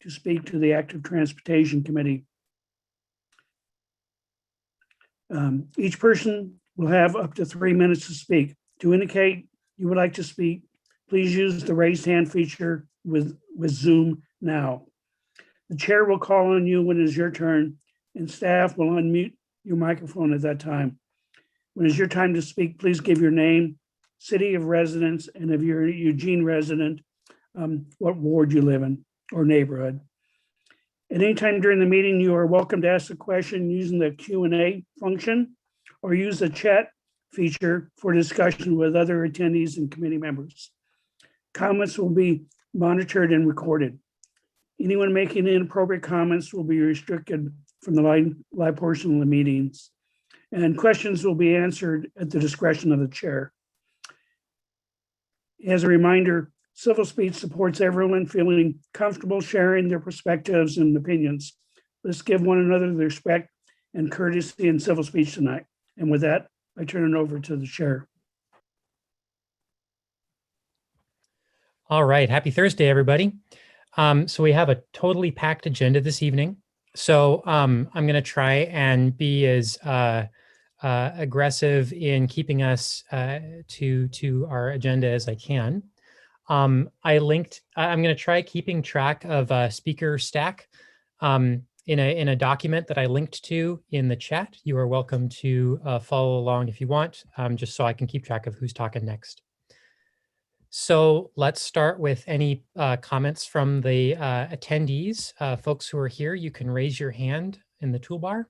to speak to the Active Transportation Committee. Each person will have up to 3 minutes to speak. To indicate you would like to speak, please use the raised hand feature with Zoom now. The chair will call on you when it is your turn, and staff will unmute your microphone at that time. When it's your time to speak, please give your name, city of residence, and if you're a Eugene resident, what ward you live in or neighborhood. At any time during the meeting, you are welcome to ask a question using the Q&A function or use the chat feature for discussion with other attendees and committee members. Comments will be monitored and recorded. Anyone making inappropriate comments will be restricted from the live portion of the meetings, and questions will be answered at the discretion of the chair. As a reminder, civil speech supports everyone feeling comfortable sharing their perspectives and opinions. Let's give one another the respect and courtesy in civil speech tonight. And with that, I turn it over to the chair. All right, happy Thursday, everybody. So we have a totally packed agenda this evening. So I'm going to try and be as aggressive in keeping us to our agenda as I can. I'm going to try keeping track of speaker stack in a document that I linked to in the chat. You are welcome to follow along if you want, just so I can keep track of who's talking next. So let's start with any comments from the attendees. Folks who are here, you can raise your hand in the toolbar.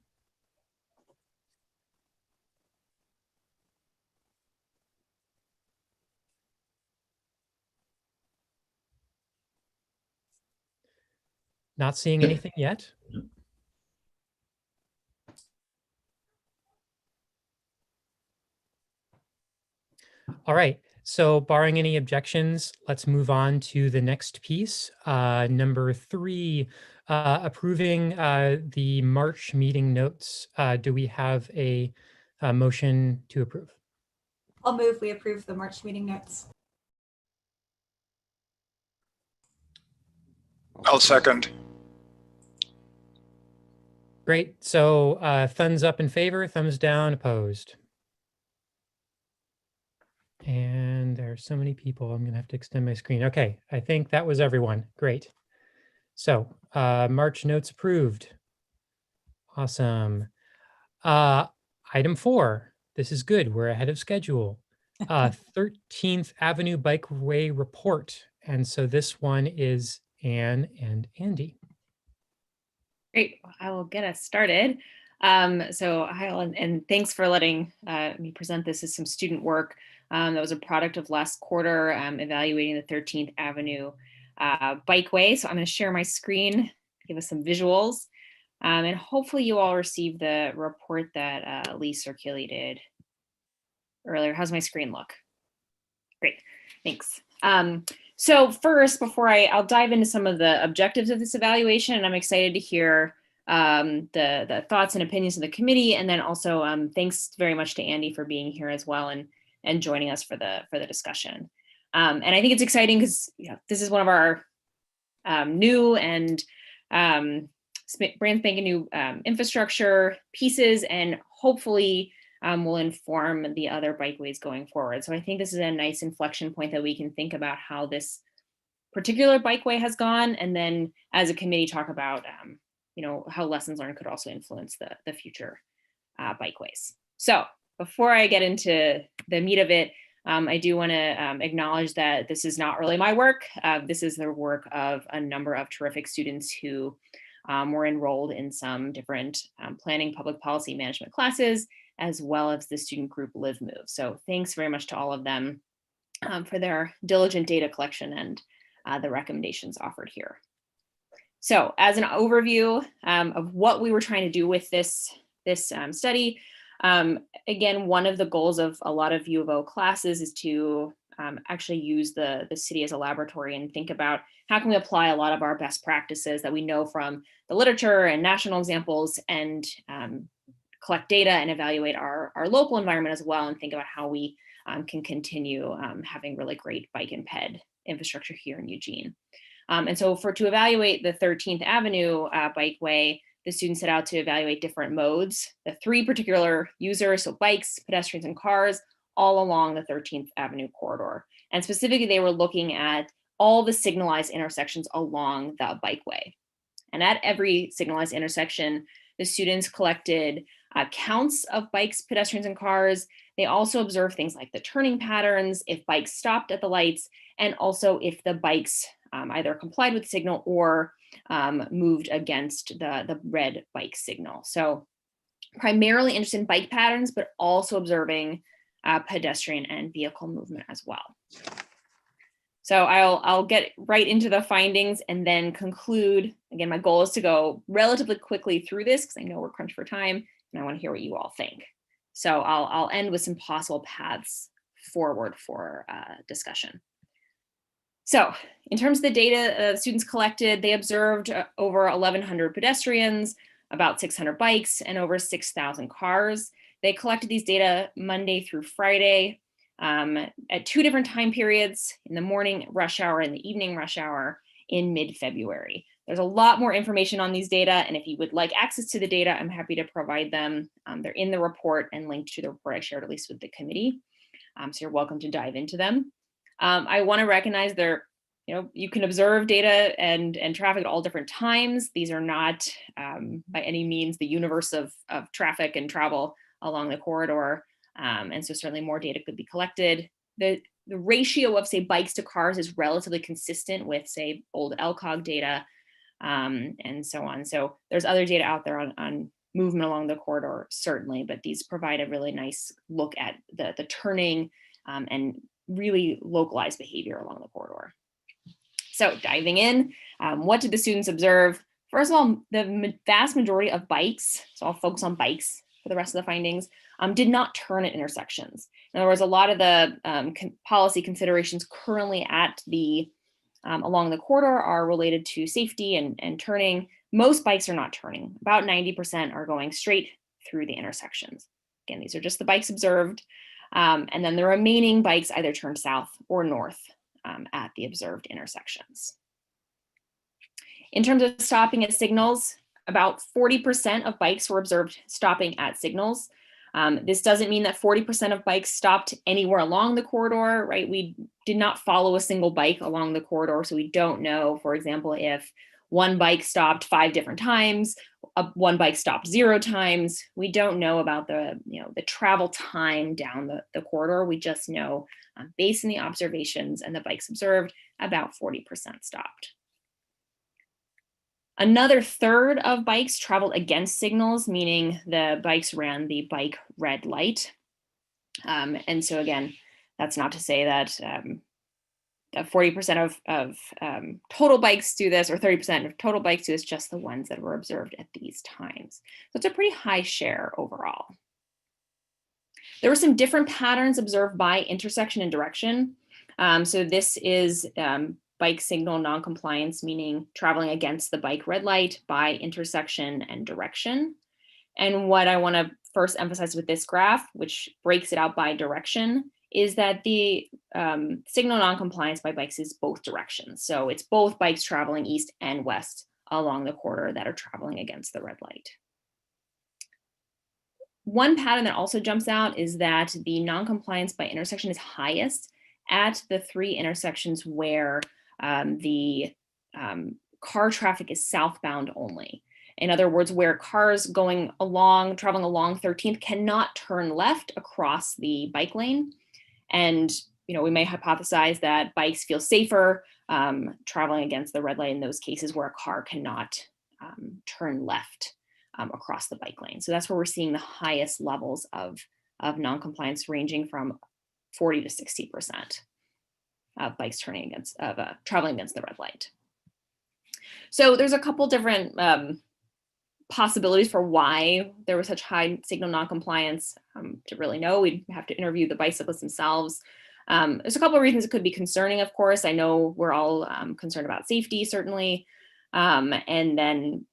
Not seeing anything yet. All right. So barring any objections, let's move on to the next piece. Number 3, approving the March meeting notes. Do we have a motion to approve? I'll move we approve the March meeting notes. I'll second. Great. So thumbs up in favor, thumbs down, opposed. And there are so many people, I'm going to have to extend my screen. Okay, I think that was everyone. Great. So March notes approved. Awesome. Item 4, this is good. We're ahead of schedule. 13th Avenue Bikeway report. And so this one is Anne and Andy. Great. I will get us started. So hi, and thanks for letting me present this as some student work. That was a product of last quarter, evaluating the 13th Avenue Bikeway. So I'm going to share my screen, give us some visuals, and hopefully you all received the report that Lee circulated earlier. How's my screen look? Great, thanks. So first, before I'll dive into some of the objectives of this evaluation, and I'm excited to hear the thoughts and opinions of the committee, and then also thanks very much to Andy for being here as well and joining us for the discussion. And I think it's exciting because this is one of our new and brand spanking new infrastructure pieces, and hopefully will inform the other bikeways going forward. So I think this is a nice inflection point that we can think about how this particular bikeway has gone, and then as a committee talk about how lessons learned could also influence the future bikeways. So before I get into the meat of it, I do want to acknowledge that this is not really my work. This is the work of a number of terrific students who were enrolled in some different planning public policy management classes, as well as the student group Live Move. So thanks very much to all of them for their diligent data collection and the recommendations offered here. So as an overview of what we were trying to do with this study, again, one of the goals of a lot of U of O classes is to actually use the city as a laboratory and think about how can we apply a lot of our best practices that we know from the literature and national examples, and collect data and evaluate our local environment as well, and think about how we can continue having really great bike and ped infrastructure here in Eugene. And so to evaluate the 13th Avenue bikeway, the students set out to evaluate different modes, the 3 particular users, so bikes, pedestrians, and cars, all along the 13th Avenue corridor. And specifically, they were looking at all the signalized intersections along the bikeway. And at every signalized intersection, the students collected counts of bikes, pedestrians, and cars. They also observed things like the turning patterns, if bikes stopped at the lights, and also if the bikes either complied with the signal or moved against the red bike signal. So primarily interested in bike patterns, but also observing pedestrian and vehicle movement as well. So I'll get right into the findings and then conclude. Again, my goal is to go relatively quickly through this because I know we're crunched for time and I want to hear what you all think. So I'll end with some possible paths forward for discussion. So in terms of the data students collected, they observed over 1,100 pedestrians, about 600 bikes, and over 6,000 cars. They collected these data Monday through Friday at 2 different time periods, in the morning rush hour and the evening rush hour in mid-February. There's a lot more information on these data, and if you would like access to the data, I'm happy to provide them. They're in the report and linked to the report I shared at least with the committee. So you're welcome to dive into them. I want to recognize you can observe data and traffic at all different times. These are not by any means the universe of traffic and travel along the corridor. And so certainly more data could be collected. The ratio of, say, bikes to cars is relatively consistent with, say, old LCOG data and so on. So there's other data out there on movement along the corridor, certainly, but these provide a really nice look at the turning and really localized behavior along the corridor. So diving in, what did the students observe? First of all, the vast majority of bikes, so I'll focus on bikes for the rest of the findings, did not turn at intersections. In other words, a lot of the policy considerations currently at the along the corridor are related to safety and turning. Most bikes are not turning. About 90% are going straight through the intersections. Again, these are just the bikes observed. And then the remaining bikes either turned south or north at the observed intersections. In terms of stopping at signals, about 40% of bikes were observed stopping at signals. This doesn't mean that 40% of bikes stopped anywhere along the corridor, right? We did not follow a single bike along the corridor, so we don't know, for example, if one bike stopped 5 different times, one bike stopped 0 times. We don't know about the travel time down the corridor. We just know, based on the observations and the bikes observed, about 40% stopped. Another third of bikes traveled against signals, meaning the bikes ran the bike red light. And so again, that's not to say that 40% of total bikes do this, or 30% of total bikes do this, just the ones that were observed at these times. So it's a pretty high share overall. There were some different patterns observed by intersection and direction. So this is bike signal noncompliance, meaning traveling against the bike red light by intersection and direction. And what I want to first emphasize with this graph, which breaks it out by direction, is that the signal noncompliance by bikes is both directions. So it's both bikes traveling east and west along the corridor that are traveling against the red light. One pattern that also jumps out is that the noncompliance by intersection is highest at the 3 intersections where the car traffic is southbound only. In other words, where cars traveling along 13th cannot turn left across the bike lane. And we may hypothesize that bikes feel safer traveling against the red light in those cases where a car cannot turn left across the bike lane. So that's where we're seeing the highest levels of noncompliance, ranging from 40 to 60% of bikes traveling against the red light. So there's a couple different possibilities for why there was such high signal noncompliance. To really know, we'd have to interview the bicyclists themselves. There's a couple of reasons it could be concerning, of course. I know we're all concerned about safety, certainly. And then,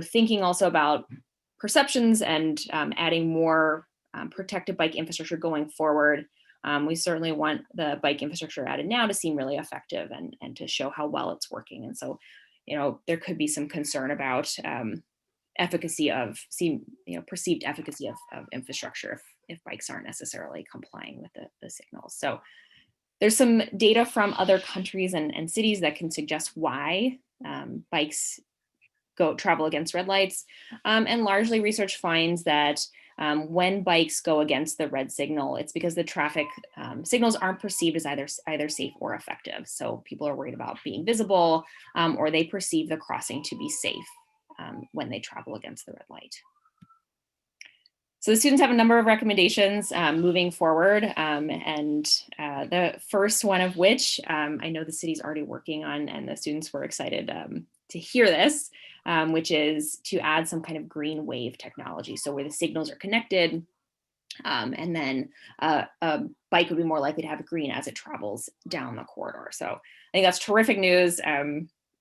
thinking also about perceptions and adding more protected bike infrastructure going forward. We certainly want the bike infrastructure added now to seem really effective and to show how well it's working. And so, there could be some concern about perceived efficacy of infrastructure if bikes aren't necessarily complying with the signals. So there's some data from other countries and cities that can suggest why bikes travel against red lights. And largely research finds that when bikes go against the red signal, it's because the traffic signals aren't perceived as either safe or effective. So people are worried about being visible, or they perceive the crossing to be safe when they travel against the red light. So the students have a number of recommendations moving forward, and the first one of which I know the city's already working on, and the students were excited to hear this, which is to add some kind of green wave technology. So where the signals are connected, and then a bike would be more likely to have green as it travels down the corridor. So I think that's terrific news.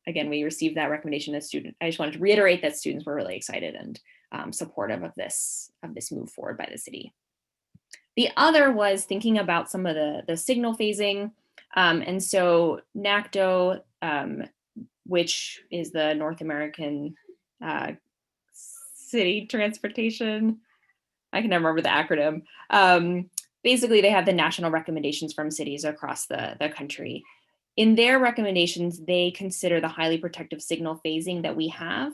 Again, we received that recommendation as student. I just wanted to reiterate that students were really excited and supportive of this move forward by the city. The other was thinking about some of the signal phasing. And so NACDO, which is the North American City Transportation, I can never remember the acronym. Basically, they have the national recommendations from cities across the country. In their recommendations, they consider the highly protective signal phasing that we have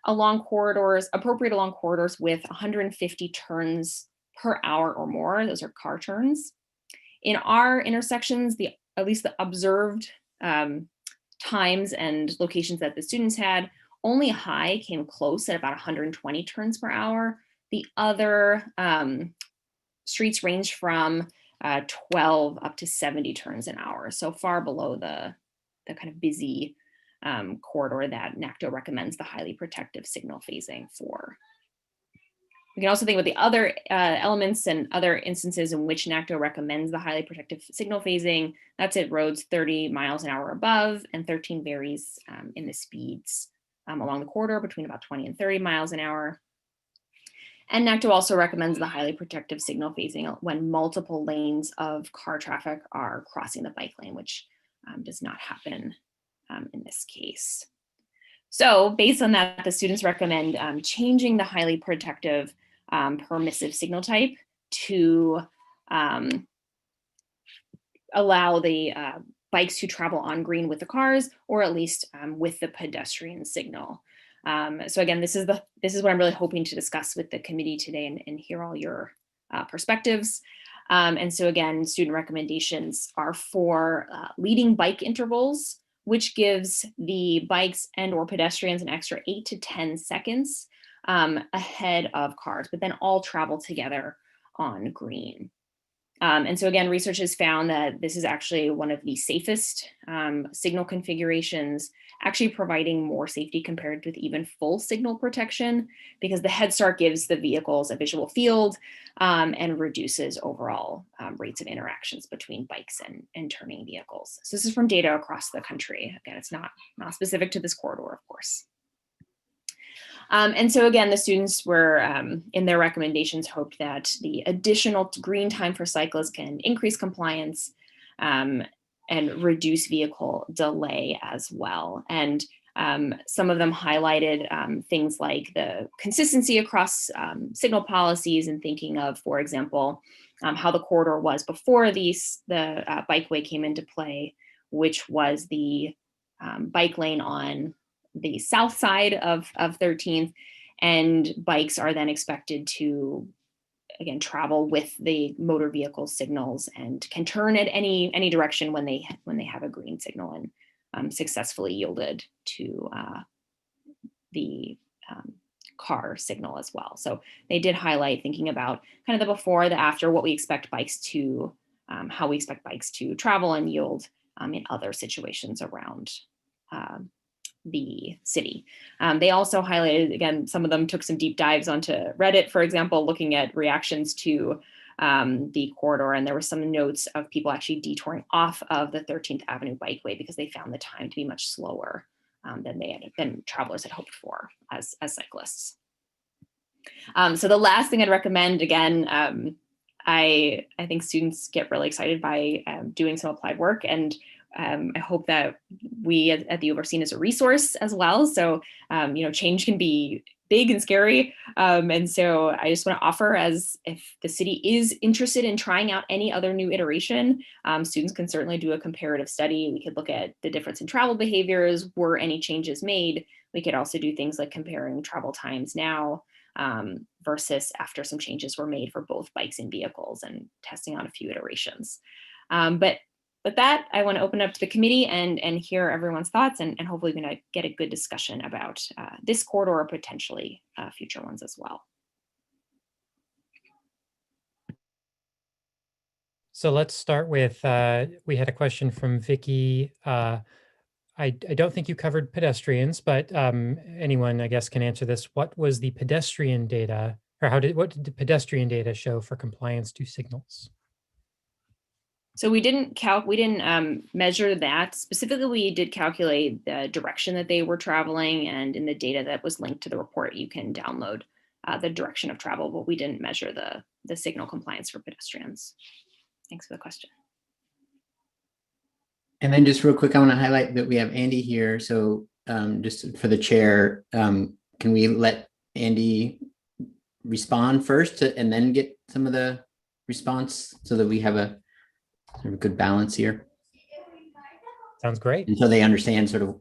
appropriate along corridors with 150 turns per hour or more. Those are car turns. In our intersections, at least the observed times and locations that the students had, only high came close at about 120 turns per hour. The other streets range from 12 up to 70 turns an hour, so far below the kind of busy corridor that NACDO recommends the highly protective signal phasing for. We can also think about the other elements and other instances in which NACDO recommends the highly protective signal phasing. That's at roads 30 miles an hour above, and 13 varies in the speeds along the corridor between about 20 and 30 miles an hour. And NACDO also recommends the highly protective signal phasing when multiple lanes of car traffic are crossing the bike lane, which does not happen in this case. So based on that, the students recommend changing the highly protective permissive signal type to allow the bikes to travel on green with the cars, or at least with the pedestrian signal. So again, this is what I'm really hoping to discuss with the committee today and hear all your perspectives. And so again, student recommendations are for leading bike intervals, which gives the bikes and or pedestrians an extra 8 to 10 seconds ahead of cars, but then all travel together on green. And so again, research has found that this is actually one of the safest signal configurations, actually providing more safety compared with even full signal protection, because the head start gives the vehicles a visual field and reduces overall rates of interactions between bikes and turning vehicles. So this is from data across the country. Again, it's not specific to this corridor, of course. And so again, the students were, in their recommendations, hoped that the additional green time for cyclists can increase compliance and reduce vehicle delay as well. And some of them highlighted things like the consistency across signal policies, and thinking of, for example, how the corridor was before the Bikeway came into play, which was the bike lane on the south side of 13th, and bikes are then expected to, again, travel with the motor vehicle signals and can turn at any direction when they have a green signal, and successfully yielded to the car signal as well. So they did highlight thinking about kind of the before, the after, what we expect bikes to, how we expect bikes to travel and yield in other situations around the city. They also highlighted, again, some of them took some deep dives onto Reddit, for example, looking at reactions to the corridor. And there were some notes of people actually detouring off of the 13th Avenue Bikeway because they found the time to be much slower than travelers had hoped for as cyclists. So the last thing I'd recommend, again, I think students get really excited by doing some applied work, and I hope that we at the U are seen as a resource as well. So, change can be big and scary. And so I just want to offer, as if the city is interested in trying out any other new iteration, students can certainly do a comparative study. We could look at the difference in travel behaviors. Were any changes made? We could also do things like comparing travel times now versus after some changes were made for both bikes and vehicles, and testing on a few iterations. But with that, I want to open up to the committee and hear everyone's thoughts, and hopefully we're going to get a good discussion about this corridor or potentially future ones as well. So let's start with, we had a question from Vicky. I don't think you covered pedestrians, but anyone, I guess, can answer this. What was the pedestrian data, or what did the pedestrian data show for compliance to signals? So we didn't measure that. Specifically, we did calculate the direction that they were traveling, and in the data that was linked to the report, you can download the direction of travel, but we didn't measure the signal compliance for pedestrians. Thanks for the question. And then just real quick, I want to highlight that we have Andy here. So just for the chair, can we let Andy respond first and then get some of the response so that we have a sort of good balance here? Sounds great. And so they understand sort of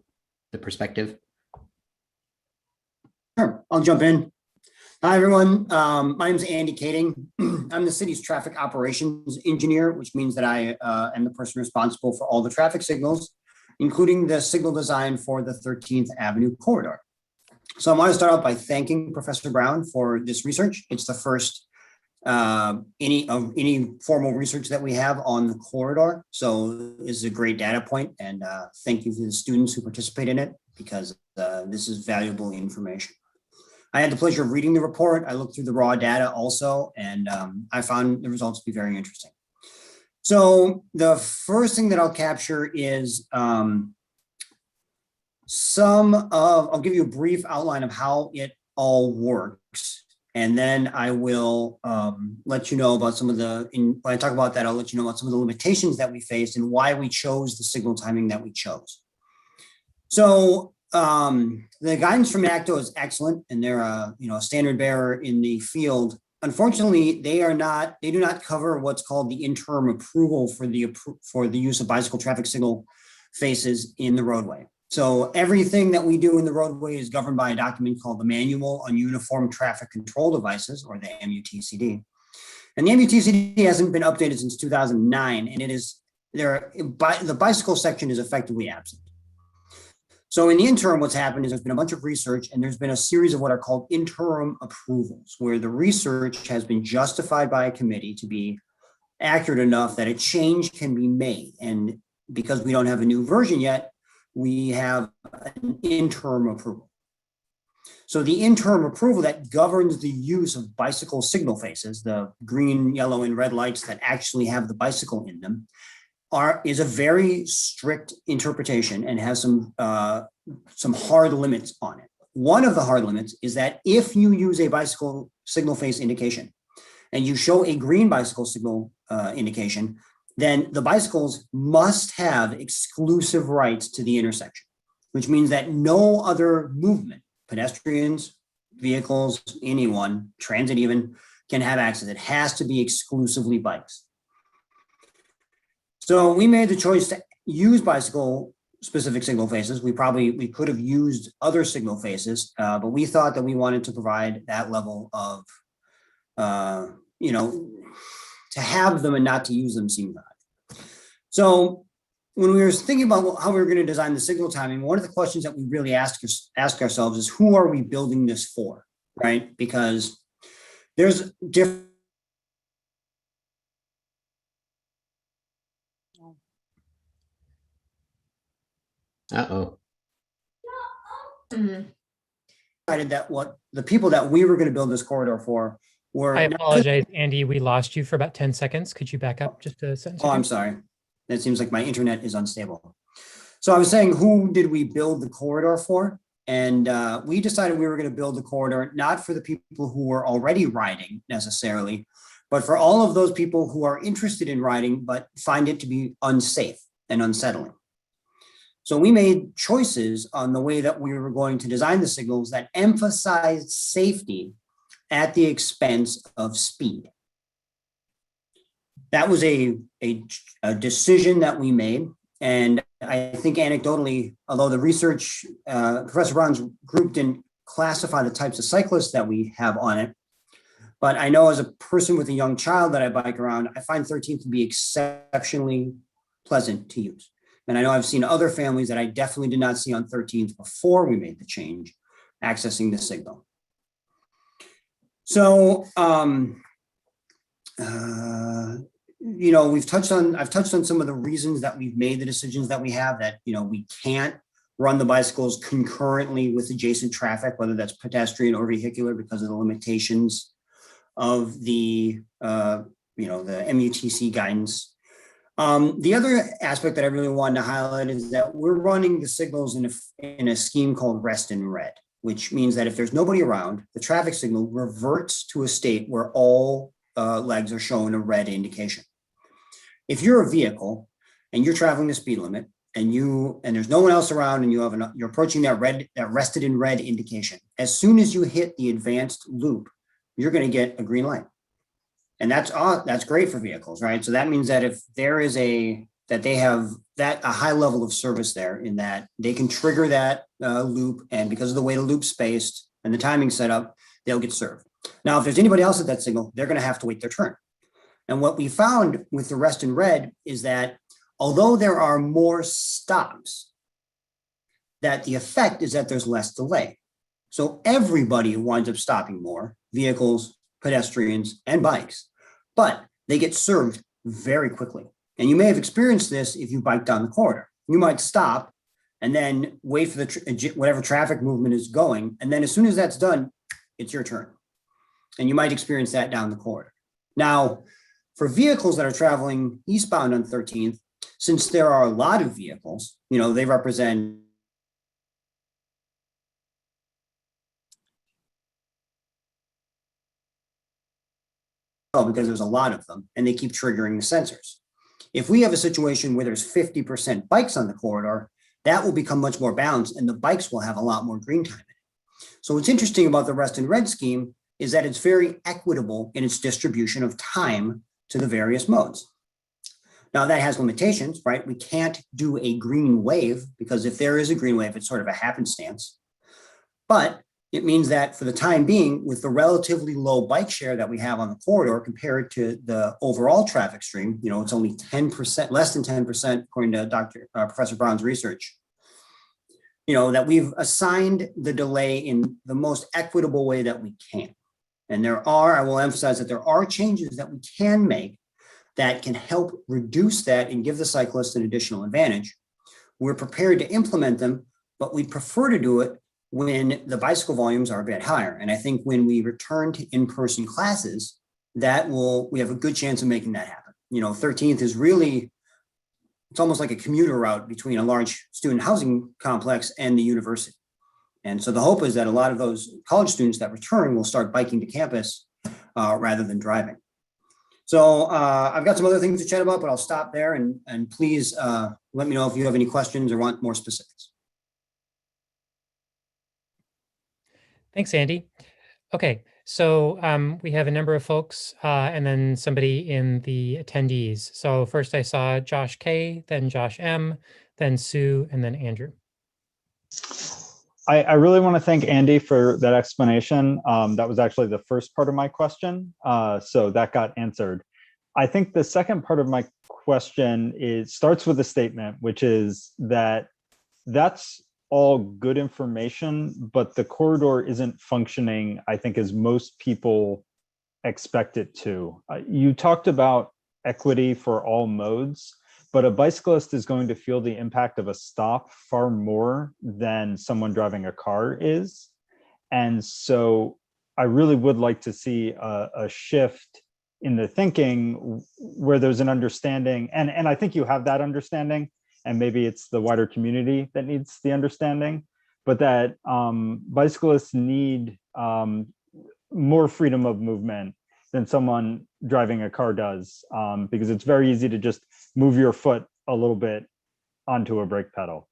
the perspective. Sure, I'll jump in. Hi, everyone. My name is Andy Kading. I'm the city's traffic operations engineer, which means that I am the person responsible for all the traffic signals, including the signal design for the 13th Avenue corridor. So I want to start out by thanking Professor Brown for this research. It's the first any formal research that we have on the corridor. So this is a great data point, and thank you to the students who participate in it, because this is valuable information. I had the pleasure of reading the report. I looked through the raw data also, and I found the results to be very interesting. So the first thing that I'll capture is I'll give you a brief outline of how it all works. And then I will let you know about some of when I talk about that, I'll let you know about some of the limitations that we faced and why we chose the signal timing that we chose. So the guidance from NACTO is excellent, and they're a standard bearer in the field. Unfortunately, they do not cover what's called the interim approval for the use of bicycle traffic signal faces in the roadway. So everything that we do in the roadway is governed by a document called the Manual on Uniform Traffic Control Devices, or the MUTCD. And the MUTCD hasn't been updated since 2009, and the bicycle section is effectively absent. So in the interim, what's happened is there's been a bunch of research, and there's been a series of what are called interim approvals, where the research has been justified by a committee to be accurate enough that a change can be made. And because we don't have a new version yet, we have an interim approval. So the interim approval that governs the use of bicycle signal faces, the green, yellow, and red lights that actually have the bicycle in them, is a very strict interpretation and has some hard limits on it. One of the hard limits is that if you use a bicycle signal face indication and you show a green bicycle signal indication, then the bicycles must have exclusive rights to the intersection, which means that no other movement, pedestrians, vehicles, anyone, transit even, can have access. It has to be exclusively bikes. So we made the choice to use bicycle specific signal faces. We could have used other signal faces, but we thought that we wanted to provide that level of, to have them and not to use them seemed odd. So when we were thinking about how we were going to design the signal timing, one of the questions that we really ask ourselves is, who are we building this for, right? Because there's different. Uh-oh. That what the people that we were going to build this corridor for were. I apologize, Andy. We lost you for about 10 seconds. Could you back up just a sentence? Oh, I'm sorry. It seems like my internet is unstable. So I was saying, who did we build the corridor for? And we decided we were going to build the corridor not for the people who were already riding necessarily, but for all of those people who are interested in riding but find it to be unsafe and unsettling. So we made choices on the way that we were going to design the signals that emphasized safety at the expense of speed. That was a decision that we made. And I think anecdotally, although the research, Professor Brown's group didn't classify the types of cyclists that we have on it, but I know as a person with a young child that I bike around, I find 13th to be exceptionally pleasant to use. And I know I've seen other families that I definitely did not see on 13th before we made the change, accessing the signal. So, you know, I've touched on some of the reasons that we've made the decisions that we have, that, you know, we can't run the bicycles concurrently with adjacent traffic, whether that's pedestrian or vehicular, because of the limitations of the, you know, the MUTC guidance. The other aspect that I really wanted to highlight is that we're running the signals in a scheme called rest in red, which means that if there's nobody around, the traffic signal reverts to a state where all legs are showing a red indication. If you're a vehicle and you're traveling the speed limit and there's no one else around and you're approaching that rested in red indication, as soon as you hit the advanced loop, you're going to get a green light. And that's great for vehicles, right? So that means that if there is they have a high level of service there, in that they can trigger that loop, and because of the way the loop's spaced and the timing set up, they'll get served. Now, if there's anybody else at that signal, they're going to have to wait their turn. And what we found with the rest in red is that although there are more stops, that the effect is that there's less delay. So everybody winds up stopping more, vehicles, pedestrians, and bikes, but they get served very quickly. And you may have experienced this if you bike down the corridor. You might stop and then wait for whatever traffic movement is going. And then as soon as that's done, it's your turn. And you might experience that down the corridor. Now, for vehicles that are traveling eastbound on 13th, since there are a lot of vehicles, you know, they represent because there's a lot of them and they keep triggering the sensors. If we have a situation where there's 50% bikes on the corridor, that will become much more balanced and the bikes will have a lot more green time in it. So what's interesting about the rest in red scheme is that it's very equitable in its distribution of time to the various modes. Now that has limitations, right? We can't do a green wave, because if there is a green wave, it's sort of a happenstance. But it means that for the time being, with the relatively low bike share that we have on the corridor compared to the overall traffic stream, you know, it's only 10%, less than 10%, according to Professor Brown's research, you know, that we've assigned the delay in the most equitable way that we can. And I will emphasize that there are changes that we can make that can help reduce that and give the cyclist an additional advantage. We're prepared to implement them, but we prefer to do it when the bicycle volumes are a bit higher. And I think when we return to in-person classes, we have a good chance of making that happen. You know, 13th is really, it's almost like a commuter route between a large student housing complex and the university. And so the hope is that a lot of those college students that return will start biking to campus rather than driving. So I've got some other things to chat about, but I'll stop there, and please let me know if you have any questions or want more specifics. Thanks, Andy. Okay, so we have a number of folks and then somebody in the attendees. So first I saw Josh K, then Josh M, then Sue, and then Andrew. I really want to thank Andy for that explanation. That was actually the first part of my question, so that got answered. I think the second part of my question starts with a statement, which is that that's all good information, but the corridor isn't functioning, I think, as most people expect it to. You talked about equity for all modes, but a bicyclist is going to feel the impact of a stop far more than someone driving a car is. And so I really would like to see a shift in the thinking where there's an understanding, and I think you have that understanding, and maybe it's the wider community that needs the understanding, but that bicyclists need more freedom of movement than someone driving a car does, because it's very easy to just move your foot a little bit onto a brake pedal.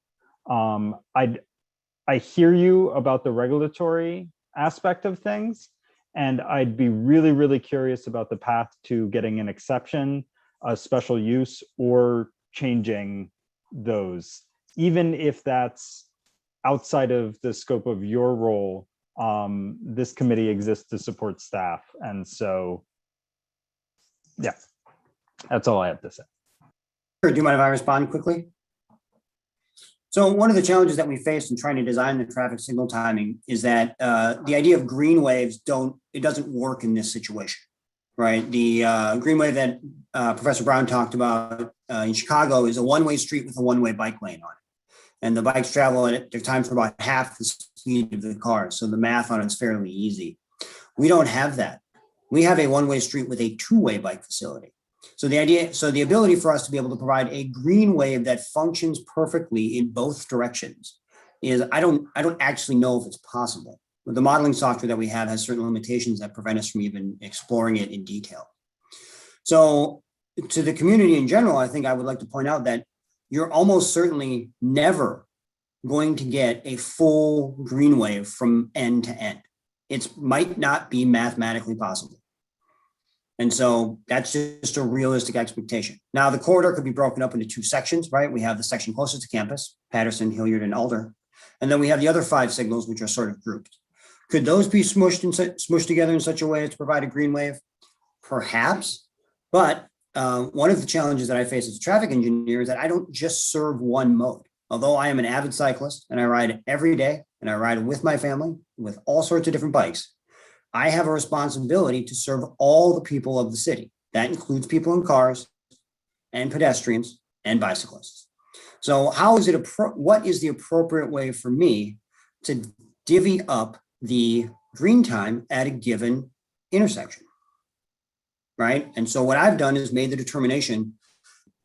I hear you about the regulatory aspect of things, and I'd be really, really curious about the path to getting an exception, a special use, or changing those, even if that's outside of the scope of your role. This committee exists to support staff. And so, yeah, that's all I have to say. Sure. Do you mind if I respond quickly? So one of the challenges that we face in trying to design the traffic signal timing is that the idea of green waves doesn't work in this situation, right? The green wave that Professor Brown talked about in Chicago is a one-way street with a one-way bike lane on it. And the bikes travel at their time for about half the speed of the cars. So the math on it's fairly easy. We don't have that. We have a one-way street with a two-way bike facility. So the ability for us to be able to provide a green wave that functions perfectly in both directions is, I don't actually know if it's possible. But the modeling software that we have has certain limitations that prevent us from even exploring it in detail. So to the community in general, I think I would like to point out that you're almost certainly never going to get a full green wave from end to end. It might not be mathematically possible. And so that's just a realistic expectation. Now, the corridor could be broken up into two sections, right? We have the section closest to campus, Patterson, Hilliard, and Alder. And then we have the other 5 signals, which are sort of grouped. Could those be smushed together in such a way as to provide a green wave? Perhaps, but one of the challenges that I face as a traffic engineer is that I don't just serve one mode. Although I am an avid cyclist and I ride every day and I ride with my family with all sorts of different bikes, I have a responsibility to serve all the people of the city. That includes people in cars and pedestrians and bicyclists. So what is the appropriate way for me to divvy up the green time at a given intersection? Right. And so what I've done is made the determination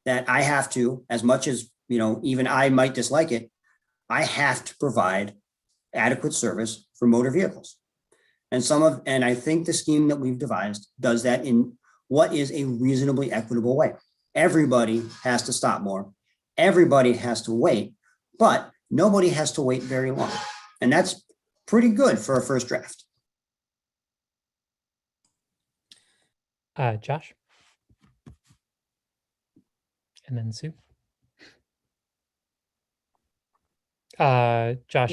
that I have to, as much as, even I might dislike it, I have to provide adequate service for motor vehicles. And I think the scheme that we've devised does that in what is a reasonably equitable way. Everybody has to stop more. Everybody has to wait, but nobody has to wait very long. And that's pretty good for a first draft. Josh. And then Sue. Josh,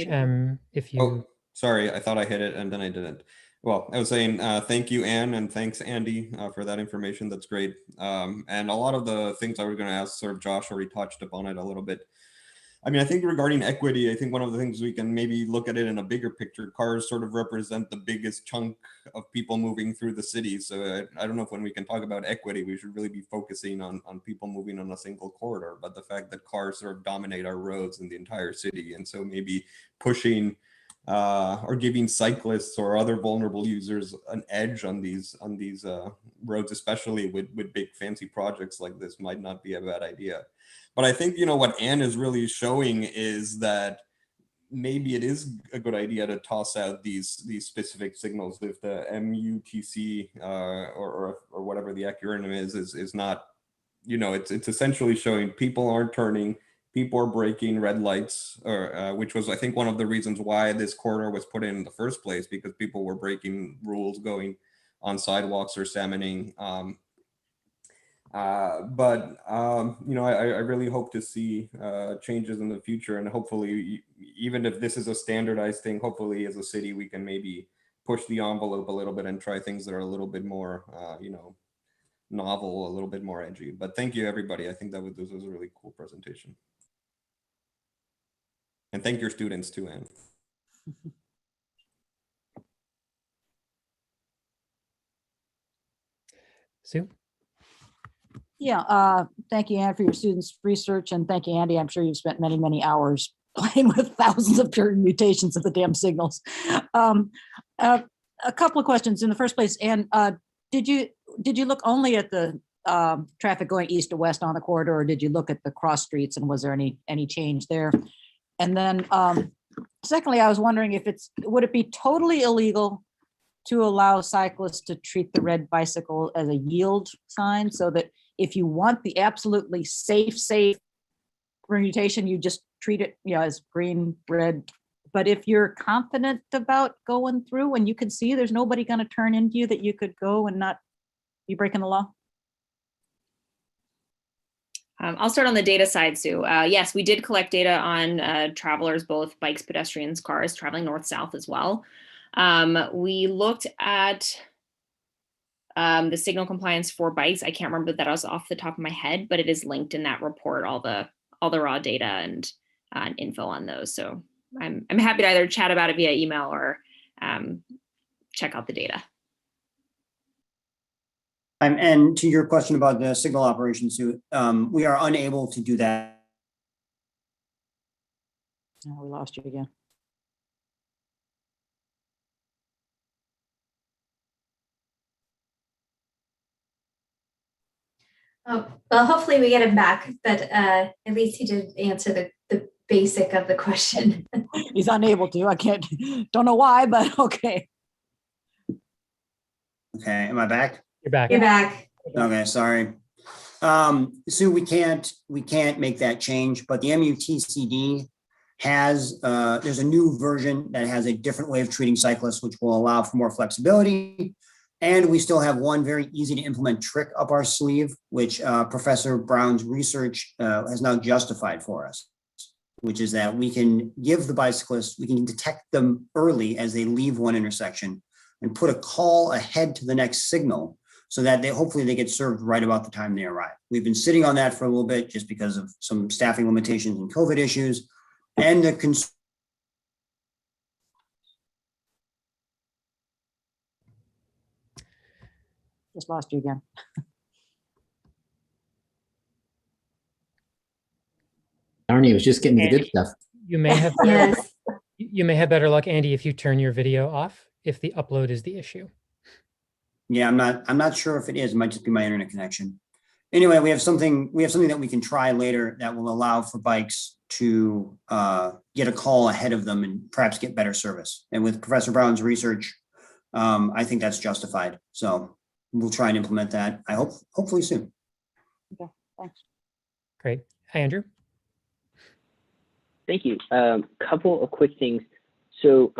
if you... Oh, sorry, I thought I hit it and then I didn't. Well, I was saying thank you, Anne, and thanks, Andy, for that information. That's great. And a lot of the things I was going to ask, sort of Josh already touched upon it a little bit. I mean, I think regarding equity, I think one of the things we can maybe look at it in a bigger picture. Cars sort of represent the biggest chunk of people moving through the city. So I don't know if when we can talk about equity, we should really be focusing on people moving on a single corridor, but the fact that cars sort of dominate our roads in the entire city. And so maybe pushing or giving cyclists or other vulnerable users an edge on these roads, especially with big fancy projects like this, might not be a bad idea. But I think, what Anne is really showing is that maybe it is a good idea to toss out these specific signals if the MUTC or whatever the acronym is not, it's essentially showing people aren't turning, people are breaking red lights, which was, I think, one of the reasons why this corridor was put in the first place, because people were breaking rules going on sidewalks or salmoning. I really hope to see changes in the future, and hopefully, even if this is a standardized thing, hopefully as a city we can maybe push the envelope a little bit and try things that are a little bit more, novel, a little bit more edgy. But thank you, everybody. I think this was a really cool presentation. And thank your students too, Anne. Sue? Yeah, thank you, Anne, for your students' research, and thank you, Andy. I'm sure you've spent many, many hours playing with thousands of permutations of the damn signals. A couple of questions in the first place. Anne, did you look only at the traffic going east to west on the corridor, or did you look at the cross streets, and was there any change there? And then secondly, I was wondering if would it be totally illegal to allow cyclists to treat the red bicycle as a yield sign, so that if you want the absolutely safe permutation, you just treat it, as green, red. But if you're confident about going through and you can see there's nobody going to turn into you, that you could go and not be breaking the law. I'll start on the data side, Sue. Yes, we did collect data on travelers, both bikes, pedestrians, cars, traveling north-south as well. We looked at the signal compliance for bikes. I can't remember that was off the top of my head, but it is linked in that report, all the raw data and info on those. So I'm happy to either chat about it via email or check out the data. And to your question about the signal operations, Sue, we are unable to do that. Oh, we lost you again. Oh, well, hopefully we get him back, but at least he did answer the basic of the question. He's unable to. I don't know why, but okay. Okay, am I back? You're back. You're back. Okay, sorry. Sue, we can't make that change, but the MUTCD has, there's a new version that has a different way of treating cyclists, which will allow for more flexibility. And we still have one very easy to implement trick up our sleeve, which Professor Brown's research has now justified for us, which is that we can give the bicyclists, we can detect them early as they leave one intersection and put a call ahead to the next signal so that hopefully they get served right about the time they arrive. We've been sitting on that for a little bit just because of some staffing limitations and COVID issues. And the Just lost you again. Darn, he was just getting to the good Andy, stuff. You may have Yes. you may have better luck, Andy, if you turn your video off, if the upload is the issue. Yeah, I'm not sure if it is. It might just be my internet connection. Anyway, we have something that we can try later that will allow for bikes to get a call ahead of them and perhaps get better service. And with Professor Brown's research, I think that's justified. So we'll try and implement that. I hopefully soon. Okay, thanks. Great. Hi, Andrew. Thank you. Couple of quick things. So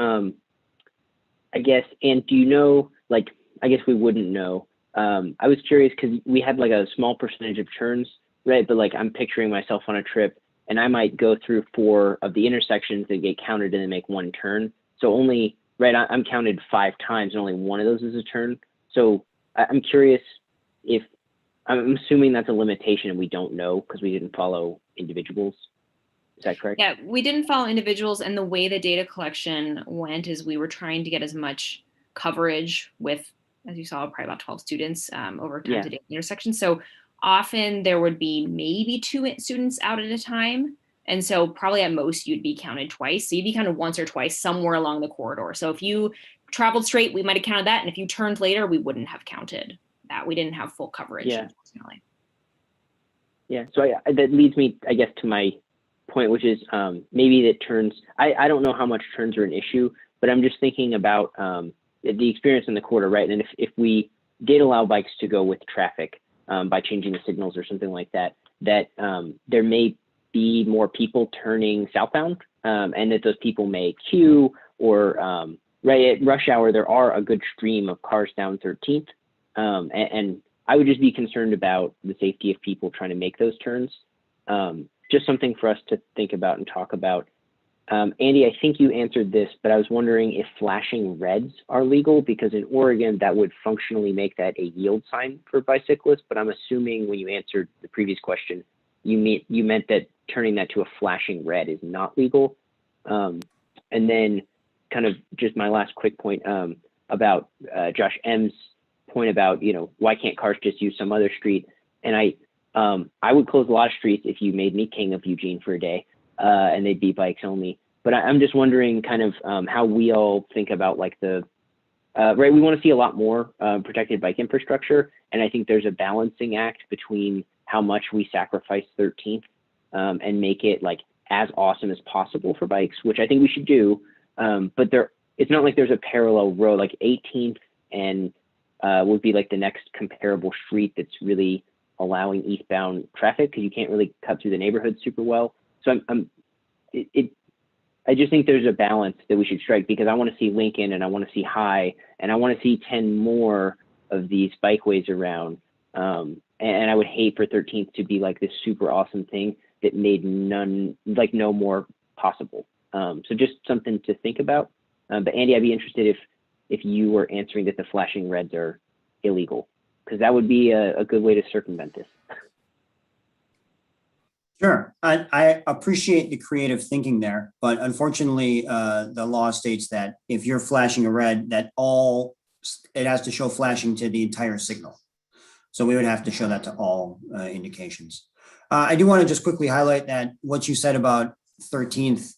I guess, and do you know, like, I guess we wouldn't know. I was curious because we had like a small percentage of turns, right? But like I'm picturing myself on a trip and I might go through 4 of the intersections that get counted and then make 1 turn. So only, right, I'm counted 5 times and only 1 of those is a turn. So I'm curious if, I'm assuming that's a limitation and we don't know because we didn't follow individuals. Is that correct? Yeah, we didn't follow individuals, and the way the data collection went is we were trying to get as much coverage with, as you saw, probably about 12 students over time to day intersection. So often there would be maybe 2 students out at a time. And so probably at most you'd be counted twice. So you'd be counted once or twice somewhere along the corridor. So if you traveled straight, we might have counted that. And if you turned later, we wouldn't have counted that. We didn't have full coverage, unfortunately. Yeah, so that leads me, I guess, to my point, which is maybe that turns, I don't know how much turns are an issue, but I'm just thinking about the experience in the quarter, right? And if we did allow bikes to go with traffic by changing the signals or something like that, that there may be more people turning southbound and that those people may queue or, right, at rush hour, there are a good stream of cars down 13th. And I would just be concerned about the safety of people trying to make those turns. Just something for us to think about and talk about. Andy, I think you answered this, but I was wondering if flashing reds are legal, because in Oregon, that would functionally make that a yield sign for bicyclists. But I'm assuming when you answered the previous question, you meant that turning that to a flashing red is not legal. And then kind of just my last quick point about Josh M's point about, why can't cars just use some other street? And I would close a lot of streets if you made me king of Eugene for a day and they'd be bikes only. But I'm just wondering kind of how we all think about like right, we want to see a lot more protected bike infrastructure. And I think there's a balancing act between how much we sacrifice 13th and make it like as awesome as possible for bikes, which I think we should do. But there it's not like there's a parallel road, like 18th and would be like the next comparable street that's really allowing eastbound traffic, because you can't really cut through the neighborhood super well. So I just think there's a balance that we should strike, because I want to see Lincoln and I want to see High and I want to see 10 more of these bikeways around. And I would hate for 13th to be like this super awesome thing that made no more possible. So just something to think about. But Andy, I'd be interested if you were answering that the flashing reds are illegal, because that would be a good way to circumvent this. Sure, I appreciate the creative thinking there, but unfortunately, the law states that if you're flashing a red, it has to show flashing to the entire signal. So we would have to show that to all indications. I do want to just quickly highlight that what you said about 13th,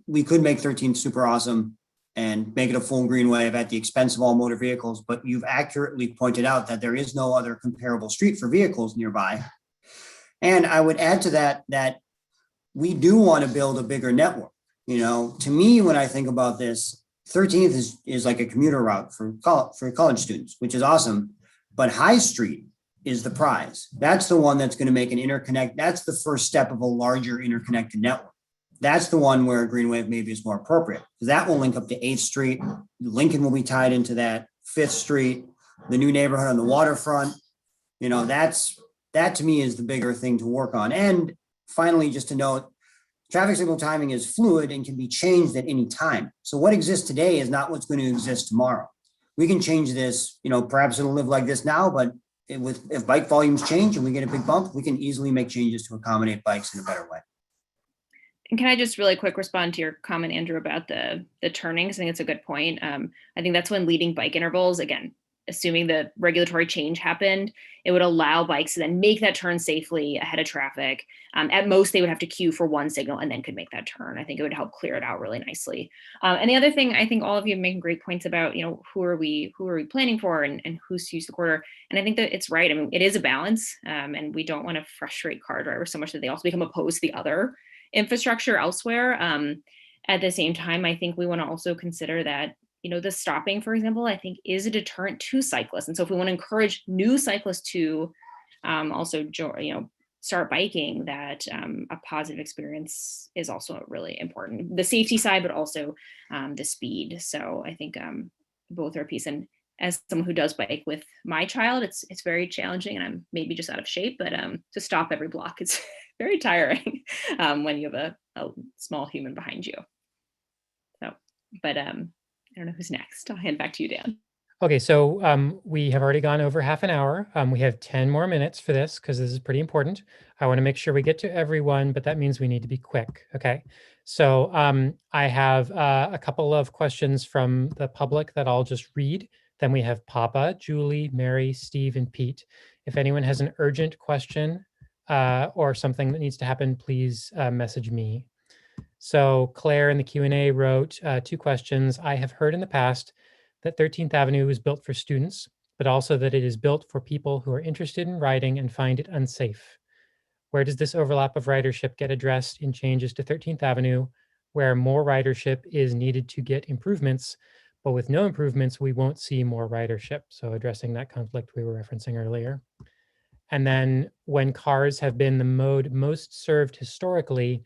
we could make 13th super awesome and make it a full Greenway at the expense of all motor vehicles, but you've accurately pointed out that there is no other comparable street for vehicles nearby. And I would add to that we do want to build a bigger network. To me, when I think about this, 13th is like a commuter route for college students, which is awesome. But High Street is the prize. That's the one that's going to make an interconnect. That's the first step of a larger interconnected network. That's the one where Greenway maybe is more appropriate, because that will link up to 8th Street. Lincoln will be tied into that, 5th Street, the new neighborhood on the waterfront. That to me is the bigger thing to work on. And finally, just to note, traffic signal timing is fluid and can be changed at any time. So what exists today is not what's going to exist tomorrow. We can change this, perhaps it'll live like this now, but if bike volumes change and we get a big bump, we can easily make changes to accommodate bikes in a better way. And can I just really quick respond to your comment, Andrew, about the turning? Because I think it's a good point. I think that's when leading bike intervals, again, assuming the regulatory change happened, it would allow bikes to then make that turn safely ahead of traffic. At most, they would have to queue for one signal and then could make that turn. I think it would help clear it out really nicely. And the other thing, I think all of you are making great points about, who are we planning for and who's to use the corridor. And I think that it's right. I mean, it is a balance, and we don't want to frustrate car drivers so much that they also become opposed to the other infrastructure elsewhere. At the same time, I think we want to also consider that the stopping, for example, I think is a deterrent to cyclists. And so if we want to encourage new cyclists to also start biking, that a positive experience is also really important. The safety side, but also the speed. So I think both are a piece. And as someone who does bike with my child, it's very challenging, and I'm maybe just out of shape, but to stop every block is very tiring when you have a small human behind you. So, but I don't know who's next. I'll hand back to you, Dan. Okay, so we have already gone over half an hour. We have 10 more minutes for this because this is pretty important. I want to make sure we get to everyone, but that means we need to be quick. Okay, so I have a couple of questions from the public that I'll just read. Then we have Papa, Julie, Mary, Steve, and Pete. If anyone has an urgent question or something that needs to happen, please message me. So Claire in the Q&A wrote 2 questions. I have heard in the past that 13th Avenue is built for students, but also that it is built for people who are interested in riding and find it unsafe. Where does this overlap of ridership get addressed in changes to 13th Avenue, where more ridership is needed to get improvements, but with no improvements, we won't see more ridership? So addressing that conflict we were referencing earlier. And then when cars have been the mode most served historically,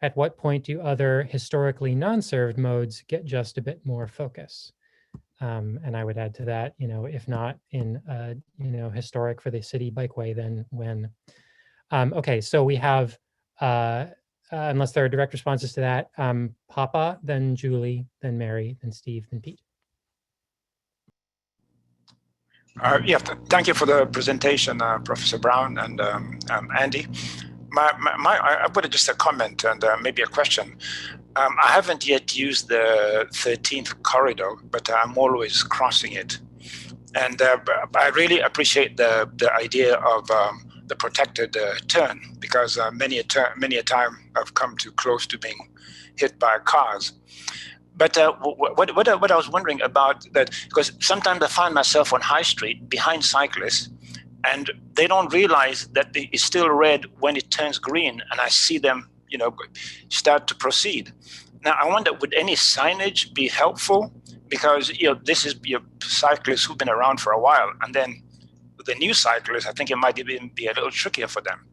at what point do other historically non-served modes get just a bit more focus? And I would add to that, if not in, historic for the city bikeway, then when? Okay, so we have, unless there are direct responses to that, Papa, then Julie, then Mary, then Steve, then Pete. Thank you for the presentation, Professor Brown and Andy. I've got just a comment and maybe a question. I haven't yet used the 13th corridor, but I'm always crossing it. And I really appreciate the idea of the protected turn, because many a time I've come too close to being hit by cars. But what I was wondering about that, because sometimes I find myself on High Street behind cyclists, and they don't realize that it's still red when it turns green, and I see them, start to proceed. Now, I wonder, would any signage be helpful? Because this is cyclists who've been around for a while, and then with the new cyclists, I think it might even be a little trickier for them.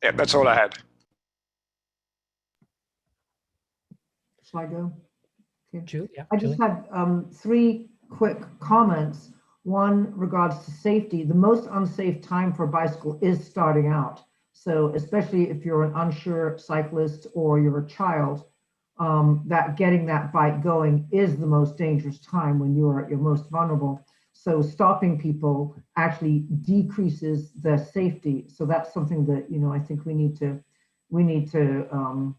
Yeah, that's all I had. Shall I go? Okay. Julie, yeah, I Julie. just had 3 quick comments. One regards to safety. The most unsafe time for a bicycle is starting out. So especially if you're an unsure cyclist or you're a child, that getting that bike going is the most dangerous time when you're at your most vulnerable. So stopping people actually decreases their safety. So that's something that, I think we need to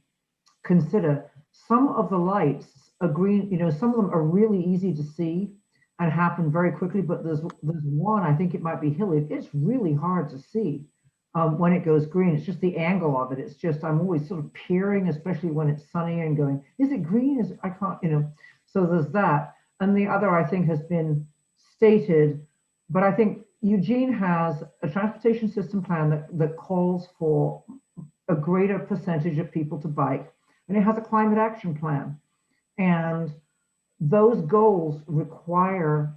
consider. Some of the lights are green, some of them are really easy to see and happen very quickly, but there's one, I think it might be hilly. It's really hard to see when it goes green. It's just the angle of it. It's just, I'm always sort of peering, especially when it's sunny, and going, is it green? I can't, so there's that. And the other, I think, has been stated, but I think Eugene has a transportation system plan that calls for a greater percentage of people to bike, and it has a climate action plan. And those goals require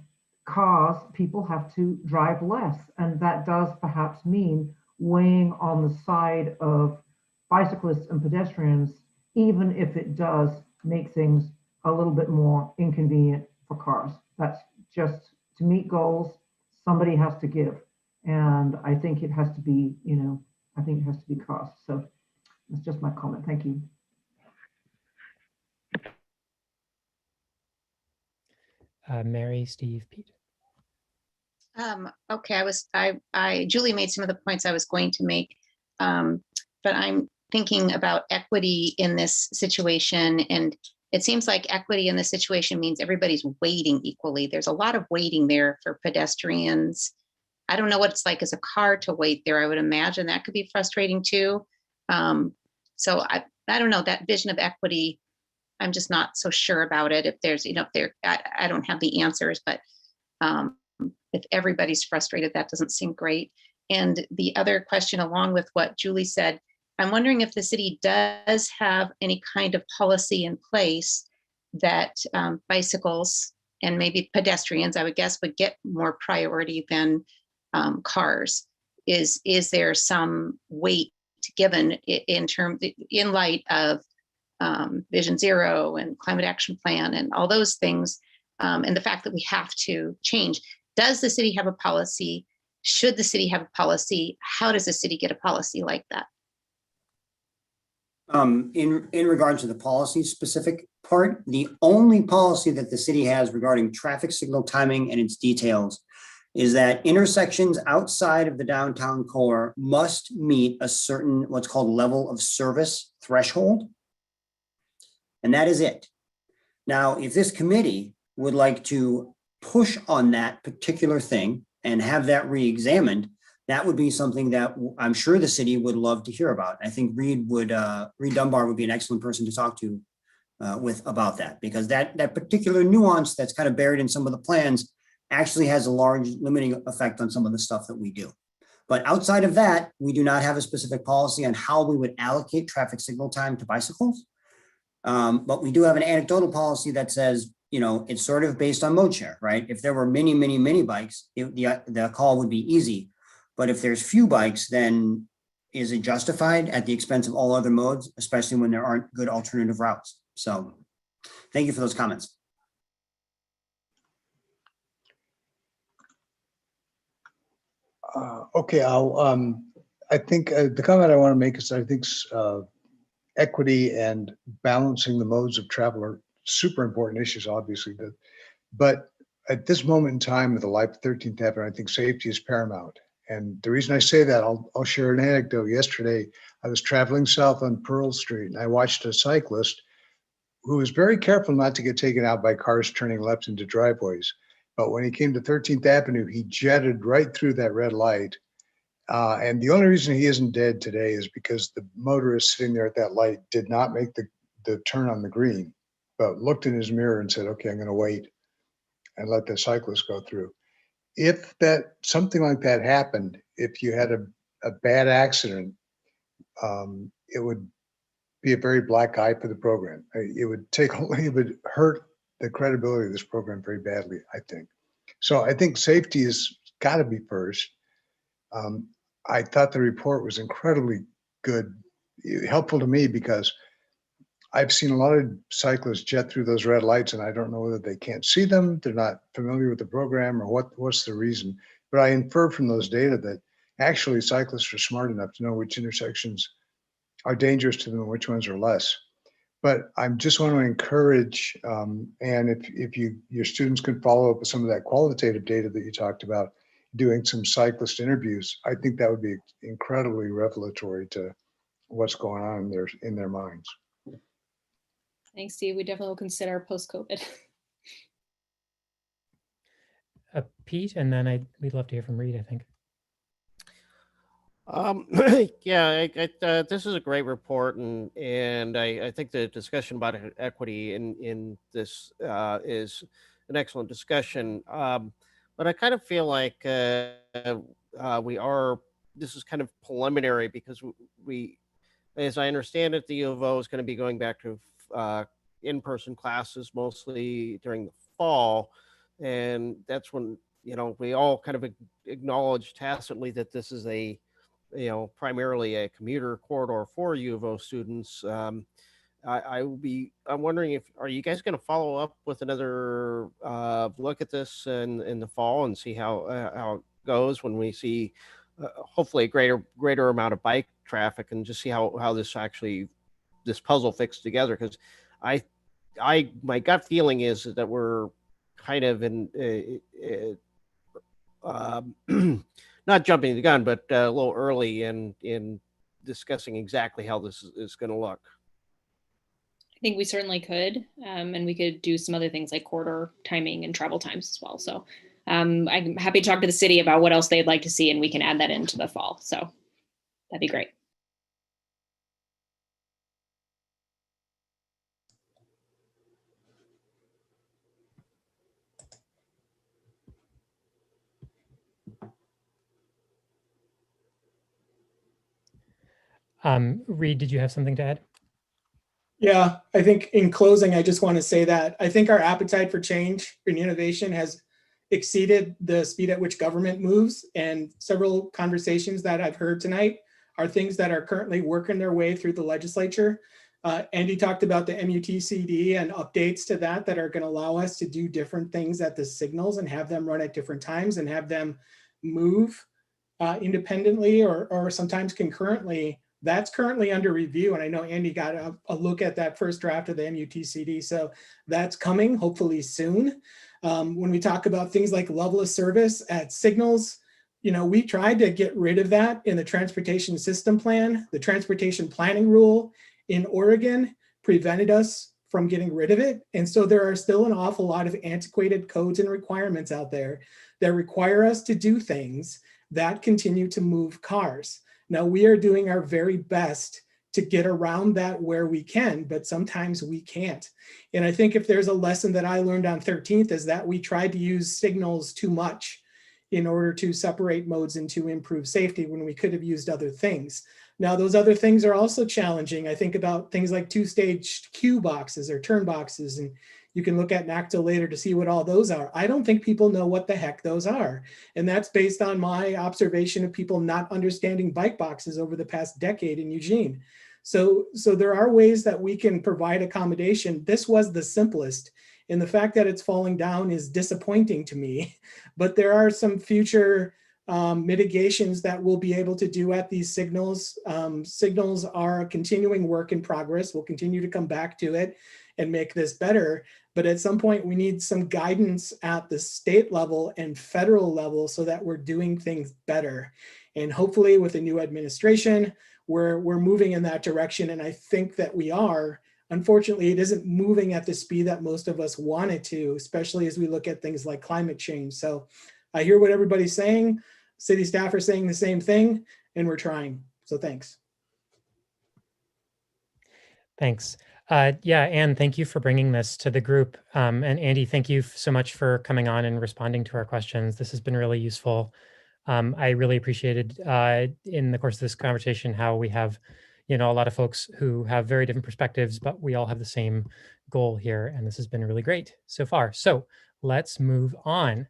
people have to drive less. And that does perhaps mean weighing on the side of bicyclists and pedestrians, even if it does make things a little bit more inconvenient for cars. That's just, to meet goals, somebody has to give. And I think it has to be, I think it has to be cost. So that's just my comment. Thank you. Mary, Steve, Pete. Okay, Julie made some of the points I was going to make, but I'm thinking about equity in this situation, and it seems like equity in this situation means everybody's weighting equally. There's a lot of weighting there for pedestrians. I don't know what it's like as a car to wait there. I would imagine that could be frustrating too. So I don't know, that vision of equity, I'm just not so sure about it. If there's, I don't have the answers, but if everybody's frustrated, that doesn't seem great. And the other question, along with what Julie said, I'm wondering if the city does have any kind of policy in place that bicycles and maybe pedestrians, I would guess, would get more priority than cars. Is there some weight given in light of Vision Zero and Climate Action Plan and all those things, and the fact that we have to change? Does the city have a policy? Should the city have a policy? How does the city get a policy like that? In regards to the policy specific part, the only policy that the city has regarding traffic signal timing and its details is that intersections outside of the downtown core must meet a certain what's called level of service threshold. And that is it. Now, if this committee would like to push on that particular thing and have that re-examined, that would be something that I'm sure the city would love to hear about. I think Reed Dunbar would be an excellent person to talk to with about that, because that particular nuance that's kind of buried in some of the plans actually has a large limiting effect on some of the stuff that we do. But outside of that, we do not have a specific policy on how we would allocate traffic signal time to bicycles. But we do have an anecdotal policy that says, it's sort of based on mode share, right? If there were many bikes, the call would be easy. But if there's few bikes, then is it justified at the expense of all other modes, especially when there aren't good alternative routes? So thank you for those comments. Okay, I think the comment I want to make is I think equity and balancing the modes of travel are super important issues, obviously. But at this moment in time with the life of 13th Avenue, I think safety is paramount. And the reason I say that, I'll share an anecdote. Yesterday, I was traveling south on Pearl Street, and I watched a cyclist who was very careful not to get taken out by cars turning left into driveways. But when he came to 13th Avenue, he jetted right through that red light. And the only reason he isn't dead today is because the motorist sitting there at that light did not make the turn on the green, but looked in his mirror and said, okay, I'm going to wait and let the cyclist go through. If something like that happened, if you had a bad accident, it would be a very black eye for the program. It would hurt the credibility of this program very badly, I think. So I think safety has got to be first. I thought the report was incredibly good, helpful to me, because I've seen a lot of cyclists jet through those red lights, and I don't know whether they can't see them, they're not familiar with the program, or what's the reason. But I infer from those data that actually cyclists are smart enough to know which intersections are dangerous to them and which ones are less. But I just want to encourage, and if your students can follow up with some of that qualitative data that you talked about, doing some cyclist interviews, I think that would be incredibly revelatory to what's going on in their minds. Thanks, Steve. We definitely will consider post-COVID. Pete, and then we'd love to hear from Reed, I think. Yeah, this is a great report, and I think the discussion about equity in this is an excellent discussion. But I kind of feel like this is kind of preliminary, because we, as I understand it, the U of O is going to be going back to in-person classes mostly during the fall, and that's when we all kind of acknowledge tacitly that this is primarily a commuter corridor for U of O students. I'm wondering, are you guys going to follow up with another look at this in the fall and see how it goes when we see hopefully a greater amount of bike traffic, and just see how this puzzle fits together? Because my gut feeling is that we're kind of not jumping the gun, but a little early in discussing exactly how this is going to look. I think we certainly could, and we could do some other things like corridor timing and travel times as well. So I'm happy to talk to the city about what else they'd like to see, and we can add that into the fall. So that'd be great. Reed, did you have something to add? Yeah, I think in closing, I just want to say that I think our appetite for change and innovation has exceeded the speed at which government moves, and several conversations that I've heard tonight are things that are currently working their way through the legislature. Andy talked about the MUTCD and updates to that are going to allow us to do different things at the signals and have them run at different times and have them move independently or sometimes concurrently. That's currently under review, and I know Andy got a look at that first draft of the MUTCD, so that's coming hopefully soon. When we talk about things like level of service at signals, we tried to get rid of that in the transportation system plan. The transportation planning rule in Oregon prevented us from getting rid of it, and so there are still an awful lot of antiquated codes and requirements out there that require us to do things that continue to move cars. Now, we are doing our very best to get around that where we can, but sometimes we can't. And I think if there's a lesson that I learned on 13th is that we tried to use signals too much in order to separate modes and to improve safety when we could have used other things. Now, those other things are also challenging. I think about things like two-stage queue boxes or turn boxes, and you can look at NACTA later to see what all those are. I don't think people know what the heck those are. And that's based on my observation of people not understanding bike boxes over the past decade in Eugene. So there are ways that we can provide accommodation. This was the simplest, and the fact that it's falling down is disappointing to me. But there are some future mitigations that we'll be able to do at these signals. Signals are a continuing work in progress. We'll continue to come back to it and make this better. But at some point, we need some guidance at the state level and federal level so that we're doing things better. And hopefully with a new administration, we're moving in that direction. And I think that we are. Unfortunately, it isn't moving at the speed that most of us want it to, especially as we look at things like climate change. So I hear what everybody's saying. City staff are saying the same thing, and we're trying. So thanks. Thanks. Yeah, Anne, thank you for bringing this to the group. And Andy, thank you so much for coming on and responding to our questions. This has been really useful. I really appreciated in the course of this conversation how we have, a lot of folks who have very different perspectives, but we all have the same goal here. And this has been really great so far. So let's move on.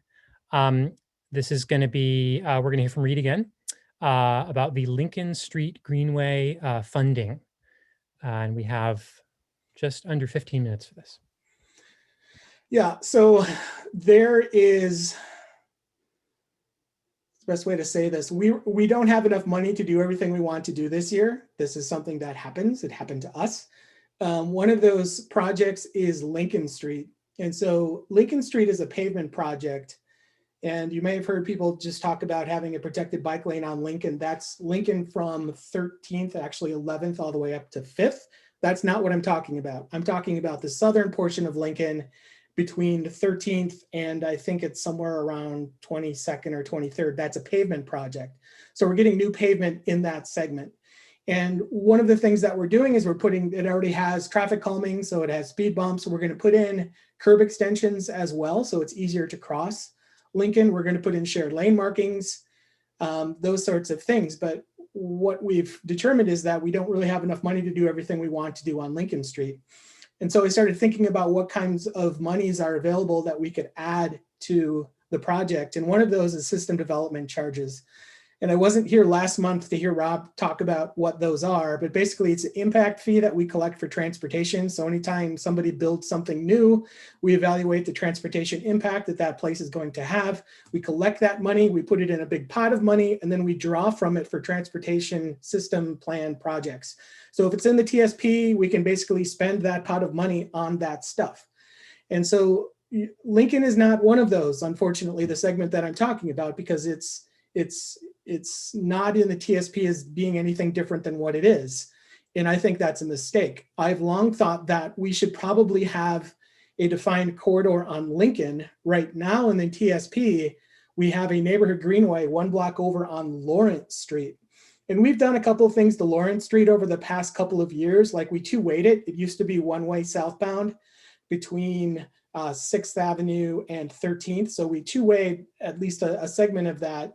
This is going to be, we're going to hear from Reed again about the Lincoln Street Greenway funding. And we have just under 15 minutes for this. Yeah, so there is, the best way to say this, we don't have enough money to do everything we want to do this year. This is something that happens. It happened to us. One of those projects is Lincoln Street. And so Lincoln Street is a pavement project. And you may have heard people just talk about having a protected bike lane on Lincoln. That's Lincoln from 13th, actually 11th, all the way up to 5th. That's not what I'm talking about. I'm talking about the southern portion of Lincoln between 13th and I think it's somewhere around 22nd or 23rd. That's a pavement project. So we're getting new pavement in that segment. And one of the things that we're doing is it already has traffic calming, so it has speed bumps. We're going to put in curb extensions as well, so it's easier to cross Lincoln. We're going to put in shared lane markings, those sorts of things. But what we've determined is that we don't really have enough money to do everything we want to do on Lincoln Street. And so I started thinking about what kinds of monies are available that we could add to the project. And one of those is system development charges. And I wasn't here last month to hear Rob talk about what those are, but basically it's an impact fee that we collect for transportation. So anytime somebody builds something new, we evaluate the transportation impact that that place is going to have. We collect that money, we put it in a big pot of money, and then we draw from it for transportation system plan projects. So if it's in the TSP, we can basically spend that pot of money on that stuff. And so Lincoln is not one of those, unfortunately, the segment that I'm talking about, because it's not in the TSP as being anything different than what it is. And I think that's a mistake. I've long thought that we should probably have a defined corridor on Lincoln. Right now in the TSP, we have a neighborhood greenway 1 block over on Lawrence Street. And we've done a couple of things to Lawrence Street over the past couple of years, like we two-wayed it. It used to be one-way southbound between 6th Avenue and 13th. So we two-wayed at least a segment of that.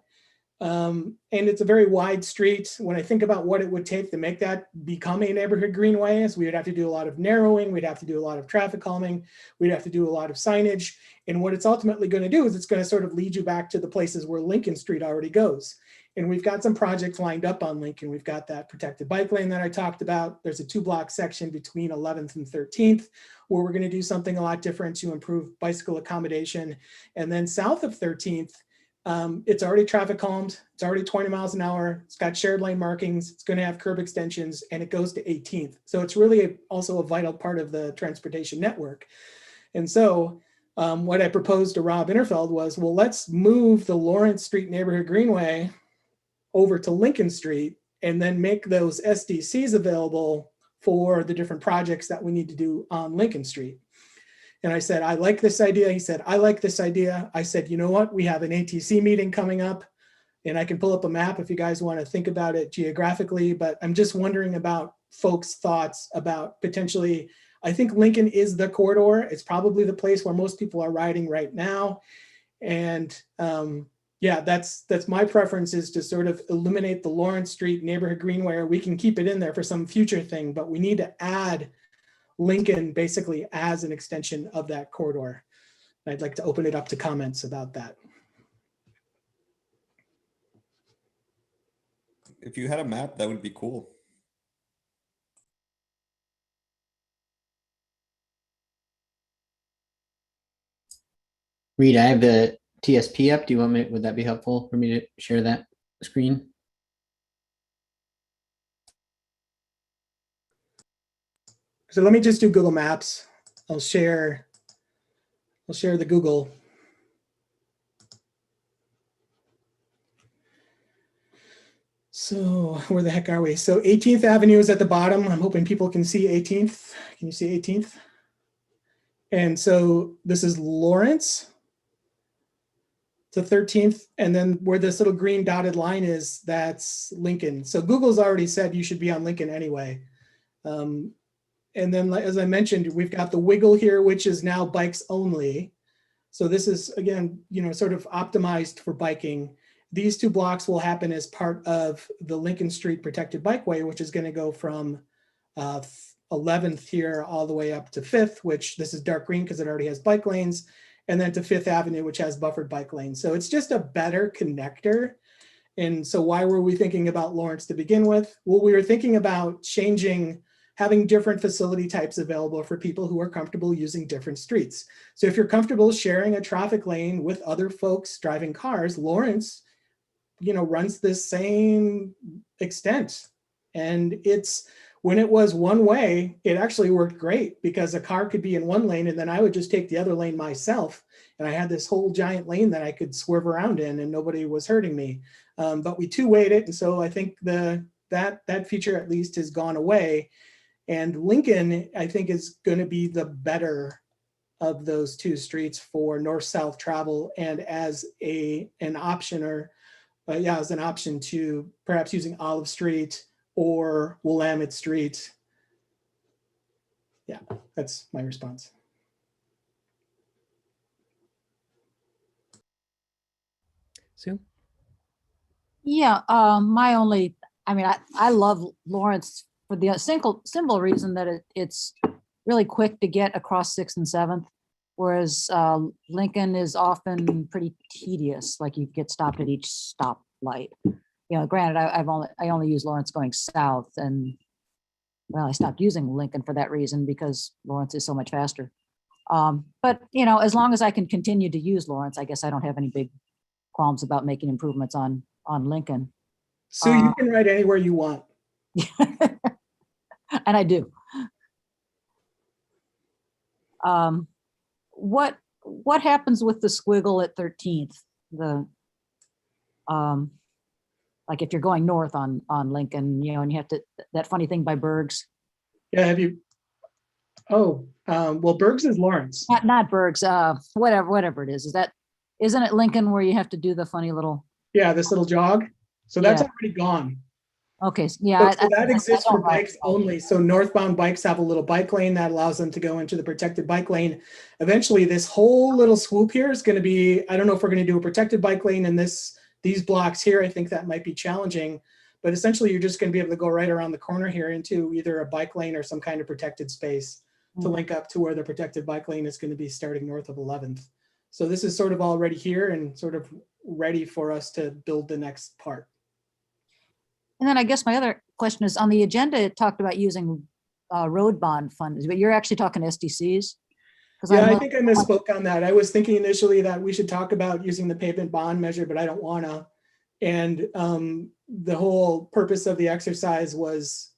And it's a very wide street. When I think about what it would take to make that become a neighborhood greenway, is we would have to do a lot of narrowing, we'd have to do a lot of traffic calming, we'd have to do a lot of signage. And what it's ultimately going to do is it's going to sort of lead you back to the places where Lincoln Street already goes. And we've got some projects lined up on Lincoln. We've got that protected bike lane that I talked about. There's a 2-block section between 11th and 13th where we're going to do something a lot different to improve bicycle accommodation. And then south of 13th, it's already traffic calmed. It's already 20 miles an hour. It's got shared lane markings. It's going to have curb extensions, and it goes to 18th. So it's really also a vital part of the transportation network. And so what I proposed to Rob Interfeld was, well, let's move the Lawrence Street Neighborhood Greenway over to Lincoln Street and then make those SDCs available for the different projects that we need to do on Lincoln Street. And I said, I like this idea. He said, I like this idea. I said, you know what? We have an ATC meeting coming up, and I can pull up a map if you guys want to think about it geographically, but I'm just wondering about folks' thoughts about potentially, I think Lincoln is the corridor. It's probably the place where most people are riding right now. And yeah, that's my preference, is to sort of eliminate the Lawrence Street Neighborhood Greenway, or we can keep it in there for some future thing, but we need to add Lincoln basically as an extension of that corridor. I'd like to open it up to comments about that. If you had a map, that would be cool. Reed, I have the TSP up. Do you want me, would that be helpful for me to share that screen? So let me just do Google Maps. I'll share the Google. So where the heck are we? So 18th Avenue is at the bottom. I'm hoping people can see 18th. Can you see 18th? And so this is Lawrence to 13th. And then where this little green dotted line is, that's Lincoln. So Google's already said you should be on Lincoln anyway. And then, as I mentioned, we've got the wiggle here, which is now bikes only. So this is, again, sort of optimized for biking. these two blocks will happen as part of the Lincoln Street Protected Bikeway, which is going to go from 11th here all the way up to 5th, which this is dark green because it already has bike lanes, and then to 5th Avenue, which has buffered bike lanes. So it's just a better connector. And so why were we thinking about Lawrence to begin with? Well, we were thinking about having different facility types available for people who are comfortable using different streets. So if you're comfortable sharing a traffic lane with other folks driving cars, Lawrence, runs this same extent. And when it was one way, it actually worked great because a car could be in one lane and then I would just take the other lane myself. And I had this whole giant lane that I could swerve around in and nobody was hurting me. But we two-wayed it. And so I think that feature at least has gone away. And Lincoln, I think, is going to be the better of those two streets for north-south travel and as an option as an option to perhaps using Olive Street or Willamette Street. Yeah, that's my response. Sue? Yeah, I love Lawrence for the simple reason that it's really quick to get across 6th and 7th, whereas Lincoln is often pretty tedious, like you get stopped at each stoplight. Granted, I only use Lawrence going south, and well, I stopped using Lincoln for that reason because Lawrence is so much faster. But as long as I can continue to use Lawrence, I guess I don't have any big qualms about making improvements on Lincoln. So you can ride anywhere you want. And I do. What happens with the squiggle at 13th? Like if you're going north on Lincoln, and you have that funny thing by Berg's. Yeah, have you? Oh, well, Berg's is Lawrence. Not Berg's. Whatever it is. Isn't it Lincoln where you have to do the funny little? Yeah, this little jog. So that's already gone. Okay, yeah. So that exists for bikes only. So northbound bikes have a little bike lane that allows them to go into the protected bike lane. Eventually, this whole little swoop here is going to be, I don't know if we're going to do a protected bike lane in these blocks here. I think that might be challenging, but essentially you're just going to be able to go right around the corner here into either a bike lane or some kind of protected space to link up to where the protected bike lane is going to be starting north of 11th. So this is sort of already here and sort of ready for us to build the next part. And then I guess my other question is on the agenda, it talked about using road bond funds, but you're actually talking SDCs? Yeah, I think I misspoke on that. I was thinking initially that we should talk about using the pavement bond measure, but I don't want to. And the whole purpose of the exercise was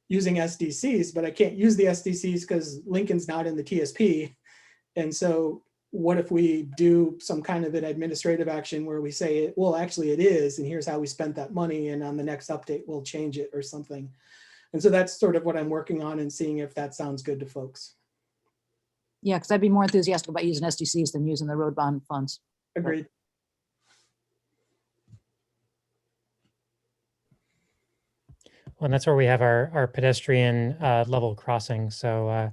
using SDCs, but I can't use the SDCs because Lincoln's not in the TSP. And so what if we do some kind of an administrative action where we say, well, actually it is, and here's how we spent that money, and on the next update, we'll change it or something. And so that's sort of what I'm working on and seeing if that sounds good to folks. Yeah, because I'd be more enthusiastic about using SDCs than using the road bond funds. Agreed. Well, and that's where we have our pedestrian level crossing. So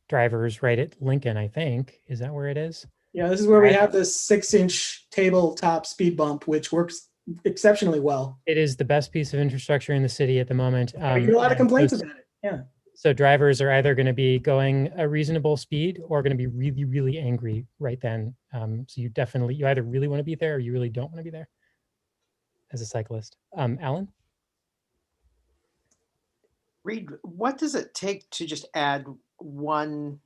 drivers right at Lincoln, I think. Is that where it is? Yeah, this is where we have this 6-inch tabletop speed bump, which works exceptionally well. It is the best piece of infrastructure in the city at the moment. I get a lot of complaints about it. Yeah. So drivers are either going to be going a reasonable speed or going to be really, really angry right then. So you either really want to be there or you really don't want to be there as a cyclist. Alan? Reed, what does it take to just add one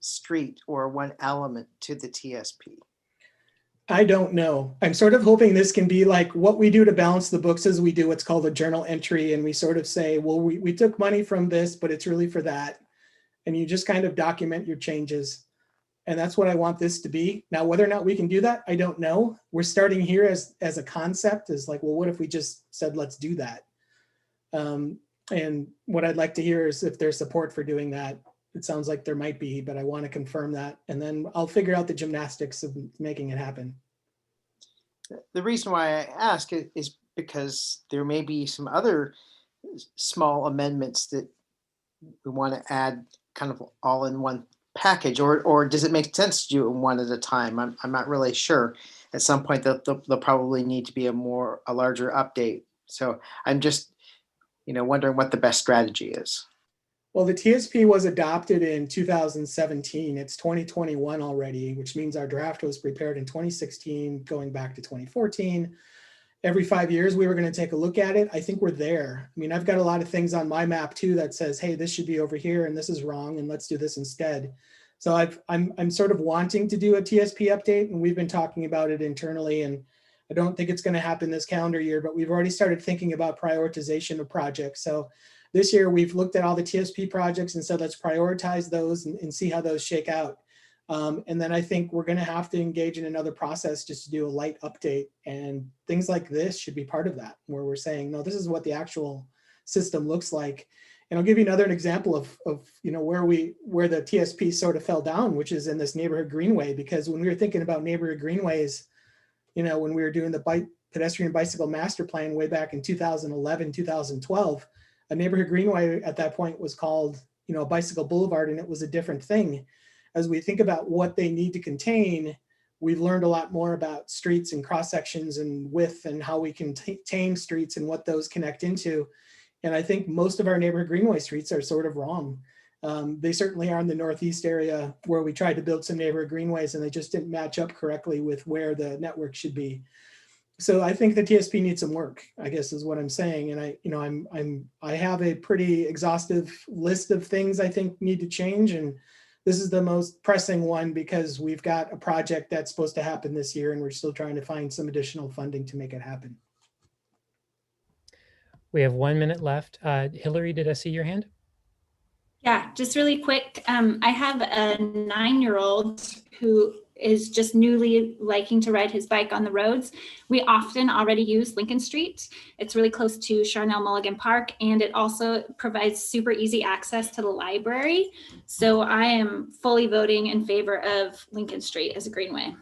street or one element to the TSP? I don't know. I'm sort of hoping this can be like what we do to balance the books is we do what's called a journal entry. And we sort of say, well, we took money from this, but it's really for that. And you just kind of document your changes. And that's what I want this to be. Now, whether or not we can do that, I don't know. We're starting here as a concept is like, well, what if we just said, let's do that? And what I'd like to hear is if there's support for doing that. It sounds like there might be, but I want to confirm that. And then I'll figure out the gymnastics of making it happen. The reason why I ask is because there may be some other small amendments that we want to add kind of all in one package, or does it make sense to do it one at a time? I'm not really sure. at some point there'll probably need to be a larger update. So I'm just, wondering what the best strategy is. Well, the TSP was adopted in 2017. It's 2021 already, which means our draft was prepared in 2016, going back to 2014. Every 5 years, we were going to take a look at it. I think we're there. I mean, I've got a lot of things on my map too that says, hey, this should be over here and this is wrong and let's do this instead. So I'm sort of wanting to do a TSP update, and we've been talking about it internally, and I don't think it's going to happen this calendar year, but we've already started thinking about prioritization of projects. So this year we've looked at all the TSP projects and said, let's prioritize those and see how those shake out. And then I think we're going to have to engage in another process just to do a light update, and things like this should be part of that, where we're saying, no, this is what the actual system looks like. And I'll give you another example of where the TSP sort of fell down, which is in this neighborhood greenway, because when we were thinking about neighborhood greenways, when we were doing the pedestrian bicycle master plan way back in 2011, 2012, a neighborhood greenway at that point was called, a bicycle boulevard, and it was a different thing. As we think about what they need to contain, we've learned a lot more about streets and cross sections and width and how we can tame streets and what those connect into. And I think most of our neighborhood greenway streets are sort of wrong. They certainly are in the Northeast area, where we tried to build some neighborhood greenways and they just didn't match up correctly with where the network should be. So I think the TSP needs some work, I guess is what I'm saying. And I have a pretty exhaustive list of things I think need to change. And this is the most pressing one because we've got a project that's supposed to happen this year and we're still trying to find some additional funding to make it happen. We have 1 minute left. Hillary, did I see your hand? Yeah, just really quick. I have a 9-year-old who is just newly liking to ride his bike on the roads. We often already use Lincoln Street. It's really close to Charnel Mulligan Park, and it also provides super easy access to the library. So I am fully voting in favor of Lincoln Street as a greenway.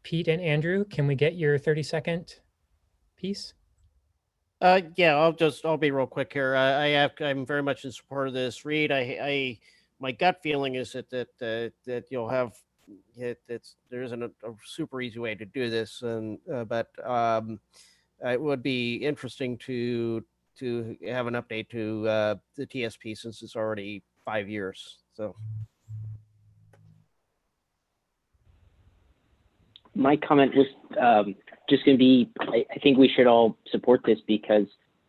Pete and Andrew, can we get your 30-second piece? Yeah, I'll be real quick here. I'm very much in support of this. Reed, my gut feeling is that you'll have there isn't a super easy way to do this, but it would be interesting to have an update to the TSP since it's already 5 years. So. My comment was just going to be, I think we should all support this because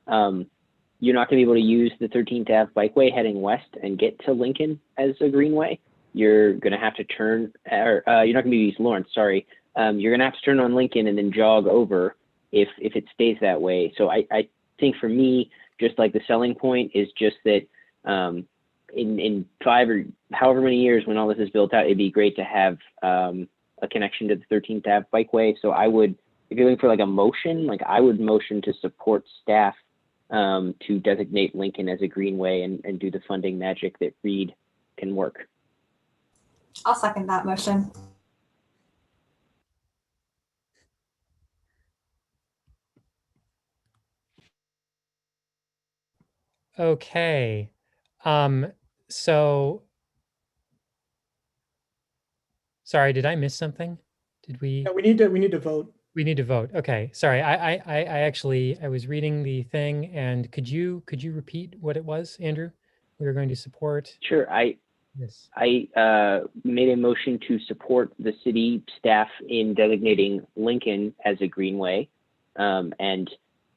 you're not going to be able to use the 13th Ave Bikeway heading west and get to Lincoln as a greenway. You're going to have to turn, or you're not going to be East Lawrence, sorry. You're going to have to turn on Lincoln and then jog over if it stays that way. So I think for me, just like the selling point is just that in 5 or however many years when all this is built out, it'd be great to have a connection to the 13th Ave Bikeway. So I would, if you're looking for like a motion, like I would motion to support staff to designate Lincoln as a greenway and do the funding magic that Reed can work. I'll second that motion. Okay. So sorry, did I miss something? Did we? Yeah, we need to vote. We need to vote. Okay. Sorry. I was reading the thing, and could you repeat what it was, Andrew? We were going to support. Sure. I made a motion to support the city staff in designating Lincoln as a greenway and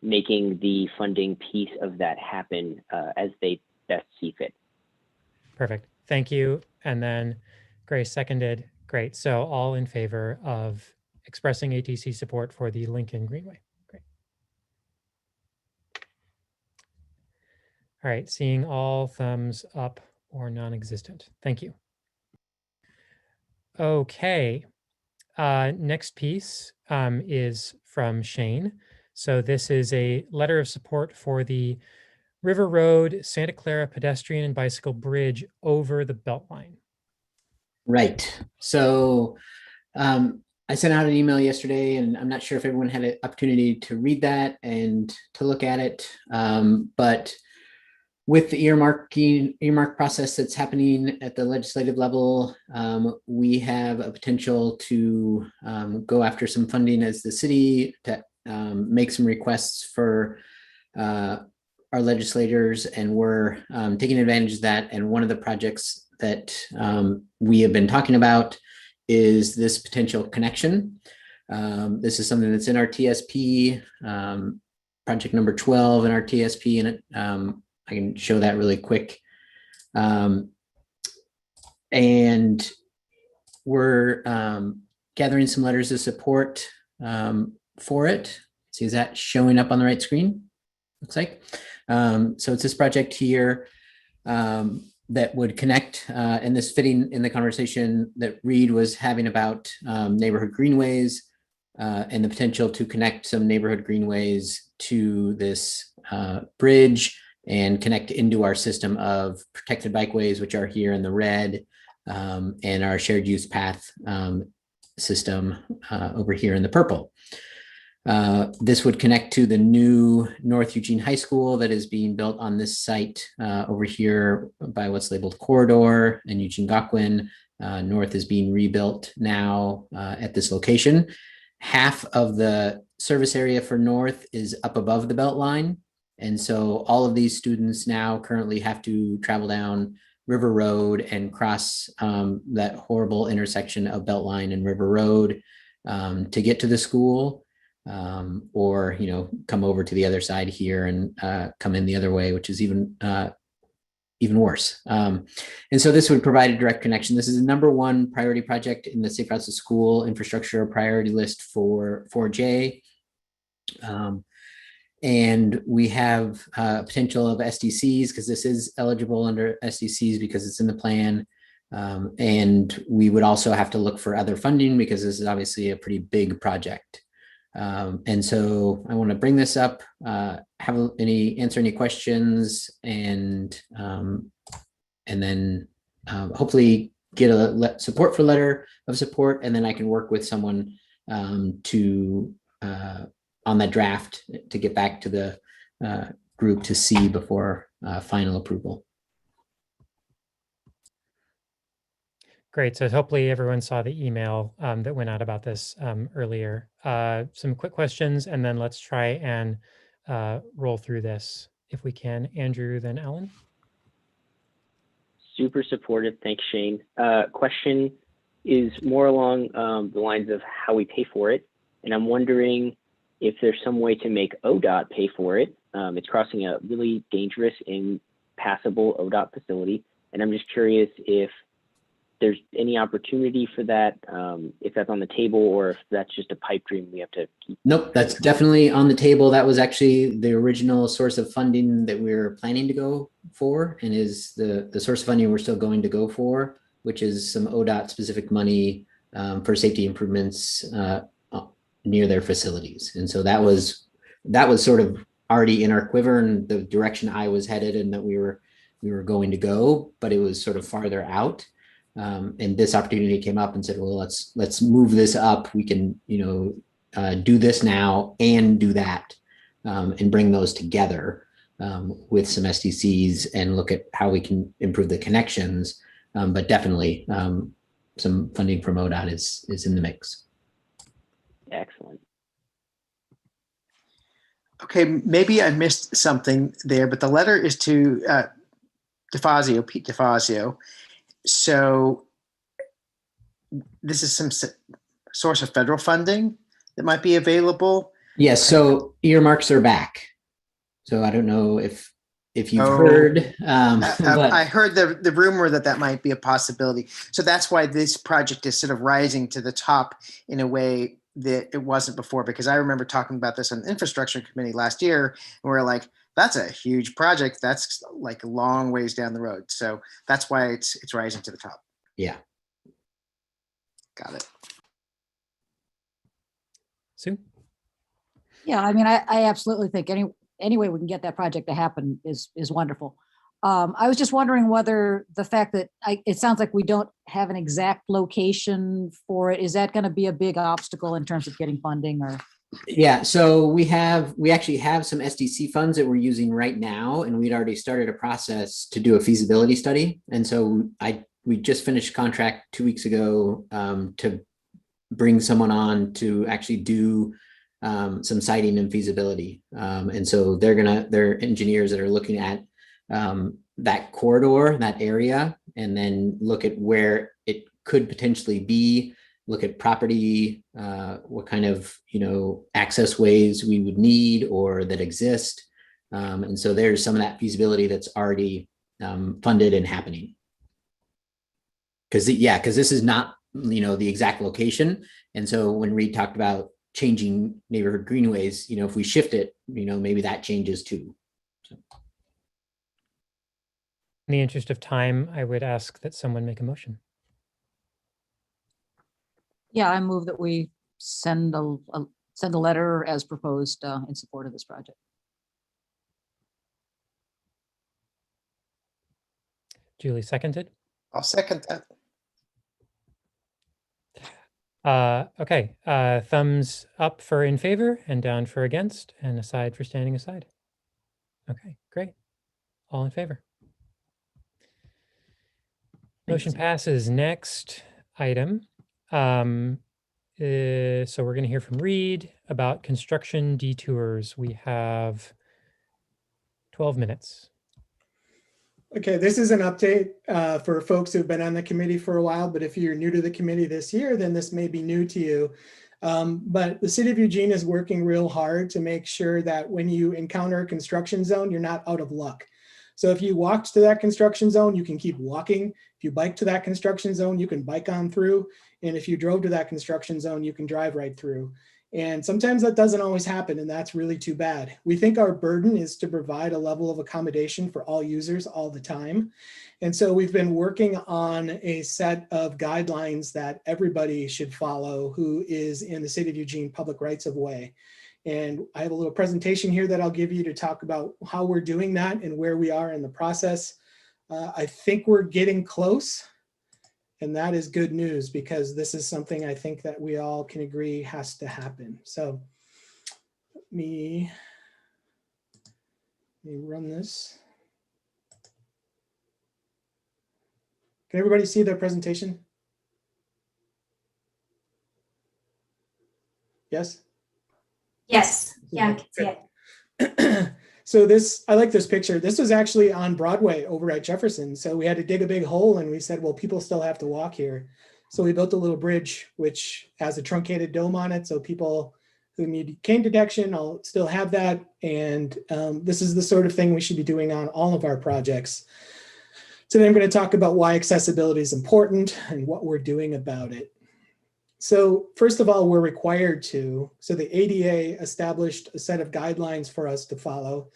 making the funding piece of that happen as they best see fit. Perfect. Thank you. And then Grace seconded. Great. So all in favor of expressing ATC support for the Lincoln Greenway. Great. All right. Seeing all thumbs up or non-existent. Thank you. Okay. Next piece is from Shane. So this is a letter of support for the River Road Santa Clara pedestrian and bicycle bridge over the Beltline. Right. So I sent out an email yesterday, and I'm not sure if everyone had an opportunity to read that and to look at it. But with the earmark process that's happening at the legislative level, we have a potential to go after some funding as the city to make some requests for our legislators, and we're taking advantage of that. And one of the projects that we have been talking about is this potential connection. This is something that's in our TSP, project number 12 in our TSP, and I can show that really quick. And we're gathering some letters of support for it. See, is that showing up on the right screen? Looks like. So it's this project here that would connect, and this fitting in the conversation that Reed was having about neighborhood greenways and the potential to connect some neighborhood greenways to this bridge and connect into our system of protected bikeways, which are here in the red, and our shared use path system over here in the purple. This would connect to the new North Eugene High School that is being built on this site over here by what's labeled corridor, and Eugene Gockwin. North is being rebuilt now at this location. Half of the service area for North is up above the Beltline. And so all of these students now currently have to travel down River Road and cross that horrible intersection of Beltline and River Road to get to the school, or, you know, come over to the other side here and come in the other way, which is even worse. And so this would provide a direct connection. This is the #1 priority project in the Safe Routes to School infrastructure priority list for 4J. And we have potential of SDCs because this is eligible under SDCs because it's in the plan. And we would also have to look for other funding because this is obviously a pretty big project. And so I want to bring this up, answer any questions, and then hopefully get a support for letter of support, and then I can work with someone on that draft to get back to the group to see before final approval. Great. So hopefully everyone saw the email that went out about this earlier. Some quick questions, and then let's try and roll through this if we can. Andrew, then Ellen. Super supportive. Thanks, Shane. Question is more along the lines of how we pay for it. And I'm wondering if there's some way to make ODOT pay for it. It's crossing a really dangerous, impassable ODOT facility. And I'm just curious if there's any opportunity for that, if that's on the table, or if that's just a pipe dream we have to keep. Nope, that's definitely on the table. That was actually the original source of funding that we were planning to go for, and is the source of funding we're still going to go for, which is some ODOT specific money for safety improvements near their facilities. And so that was sort of already in our quiver and the direction I was headed and that we were going to go, but it was sort of farther out. And this opportunity came up and said, well, let's move this up. We can, do this now and do that, and bring those together with some SDCs and look at how we can improve the connections. But definitely some funding from ODOT is in the mix. Excellent. Okay, maybe I missed something there, but the letter is to Pete DeFazio. So this is some source of federal funding that might be available. Yes, so earmarks are back. So I don't know if you've heard. I heard the rumor that might be a possibility. So that's why this project is sort of rising to the top in a way that it wasn't before, because I remember talking about this on the infrastructure committee last year, and we're like, that's a huge project. That's like a long ways down the road. So that's why it's rising to the top. Yeah. Got it. Sue? Yeah, I mean, I absolutely think any way we can get that project to happen is wonderful. I was just wondering whether the fact that it sounds like we don't have an exact location for it, is that going to be a big obstacle in terms of getting funding? Or Yeah, so we actually have some SDC funds that we're using right now, and we'd already started a process to do a feasibility study. And so we just finished contract 2 weeks ago to bring someone on to actually do some siting and feasibility. And so they're engineers that are looking at that corridor, that area, and then look at where it could potentially be, look at property, what kind of, access ways we would need or that exist. And so there's some of that feasibility that's already funded and happening. Because this is not, the exact location. And so when Reed talked about changing neighborhood greenways, if we shift it, maybe that changes too. So. In the interest of time, I would ask that someone make a motion. Yeah, I move that we send a letter as proposed in support of this project. Julie seconded. I'll second that. Okay, thumbs up for in favor and down for against and aside for standing aside. Okay, great. All in favor. Motion passes. Next item. So we're going to hear from Reed about construction detours. We have 12 minutes. Okay, this is an update for folks who've been on the committee for a while, but if you're new to the committee this year, then this may be new to you. But the city of Eugene is working real hard to make sure that when you encounter a construction zone, you're not out of luck. So if you walked to that construction zone, you can keep walking. If you bike to that construction zone, you can bike on through. And if you drove to that construction zone, you can drive right through. And sometimes that doesn't always happen, and that's really too bad. We think our burden is to provide a level of accommodation for all users all the time. And so we've been working on a set of guidelines that everybody should follow who is in the city of Eugene public rights of way. And I have a little presentation here that I'll give you to talk about how we're doing that and where we are in the process. I think we're getting close. And that is good news because this is something I think that we all can agree has to happen. So let me run this. Can everybody see the presentation? Yes? Yes, yeah, I can see it. So I like this picture. This was actually on Broadway over at Jefferson. So we had to dig a big hole and we said, well, people still have to walk here. So we built a little bridge, which has a truncated dome on it. So people who need cane detection, will still have that. And this is the sort of thing we should be doing on all of our projects. Today, I'm going to talk about why accessibility is important and what we're doing about it. So first of all, we're required to. So the ADA established a set of guidelines for us to follow.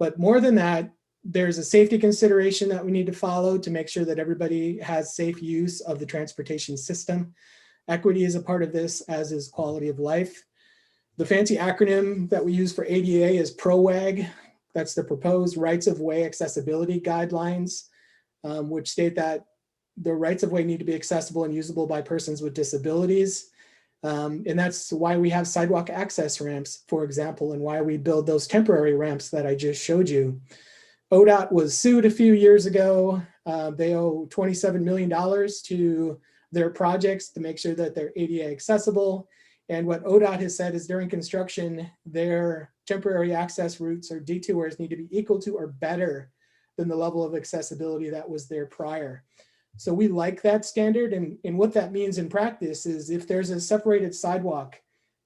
But more than that, there's a safety consideration that we need to follow to make sure that everybody has safe use of the transportation system. Equity is a part of this, as is quality of life. The fancy acronym that we use for ADA is PROWAG. That's the Proposed Rights of Way Accessibility Guidelines, which state that the rights of way need to be accessible and usable by persons with disabilities. And that's why we have sidewalk access ramps, for example, and why we build those temporary ramps that I just showed you. ODOT was sued a few years ago. They owe $27 million to their projects to make sure that they're ADA accessible. And what ODOT has said is during construction, their temporary access routes or detours need to be equal to or better than the level of accessibility that was there prior. So we like that standard, and what that means in practice is if there's a separated sidewalk,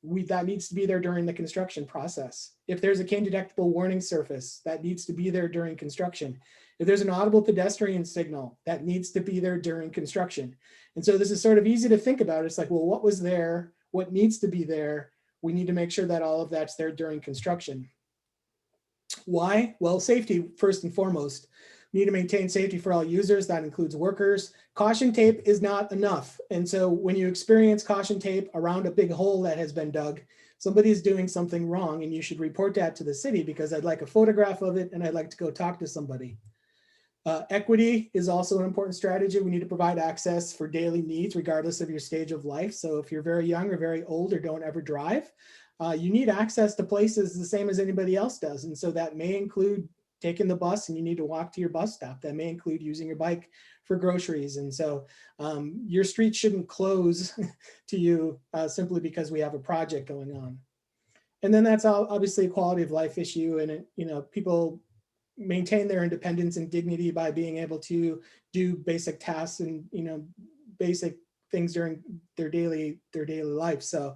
that needs to be there during the construction process. If there's a cane detectable warning surface, that needs to be there during construction. If there's an audible pedestrian signal, that needs to be there during construction. And so this is sort of easy to think about. It's like, well, what was there? What needs to be there? We need to make sure that all of that's there during construction. Why? Well, safety first and foremost. We need to maintain safety for all users. That includes workers. Caution tape is not enough. And so when you experience caution tape around a big hole that has been dug, somebody's doing something wrong and you should report that to the city because I'd like a photograph of it and I'd like to go talk to somebody. Equity is also an important strategy. We need to provide access for daily needs regardless of your stage of life. So if you're very young or very old or don't ever drive, you need access to places the same as anybody else does. And so that may include taking the bus and you need to walk to your bus stop. That may include using your bike for groceries. And so your street shouldn't close to you simply because we have a project going on. And then that's obviously a quality of life issue. And it, you know, people maintain their independence and dignity by being able to do basic tasks and, you know, basic things during their daily life. So,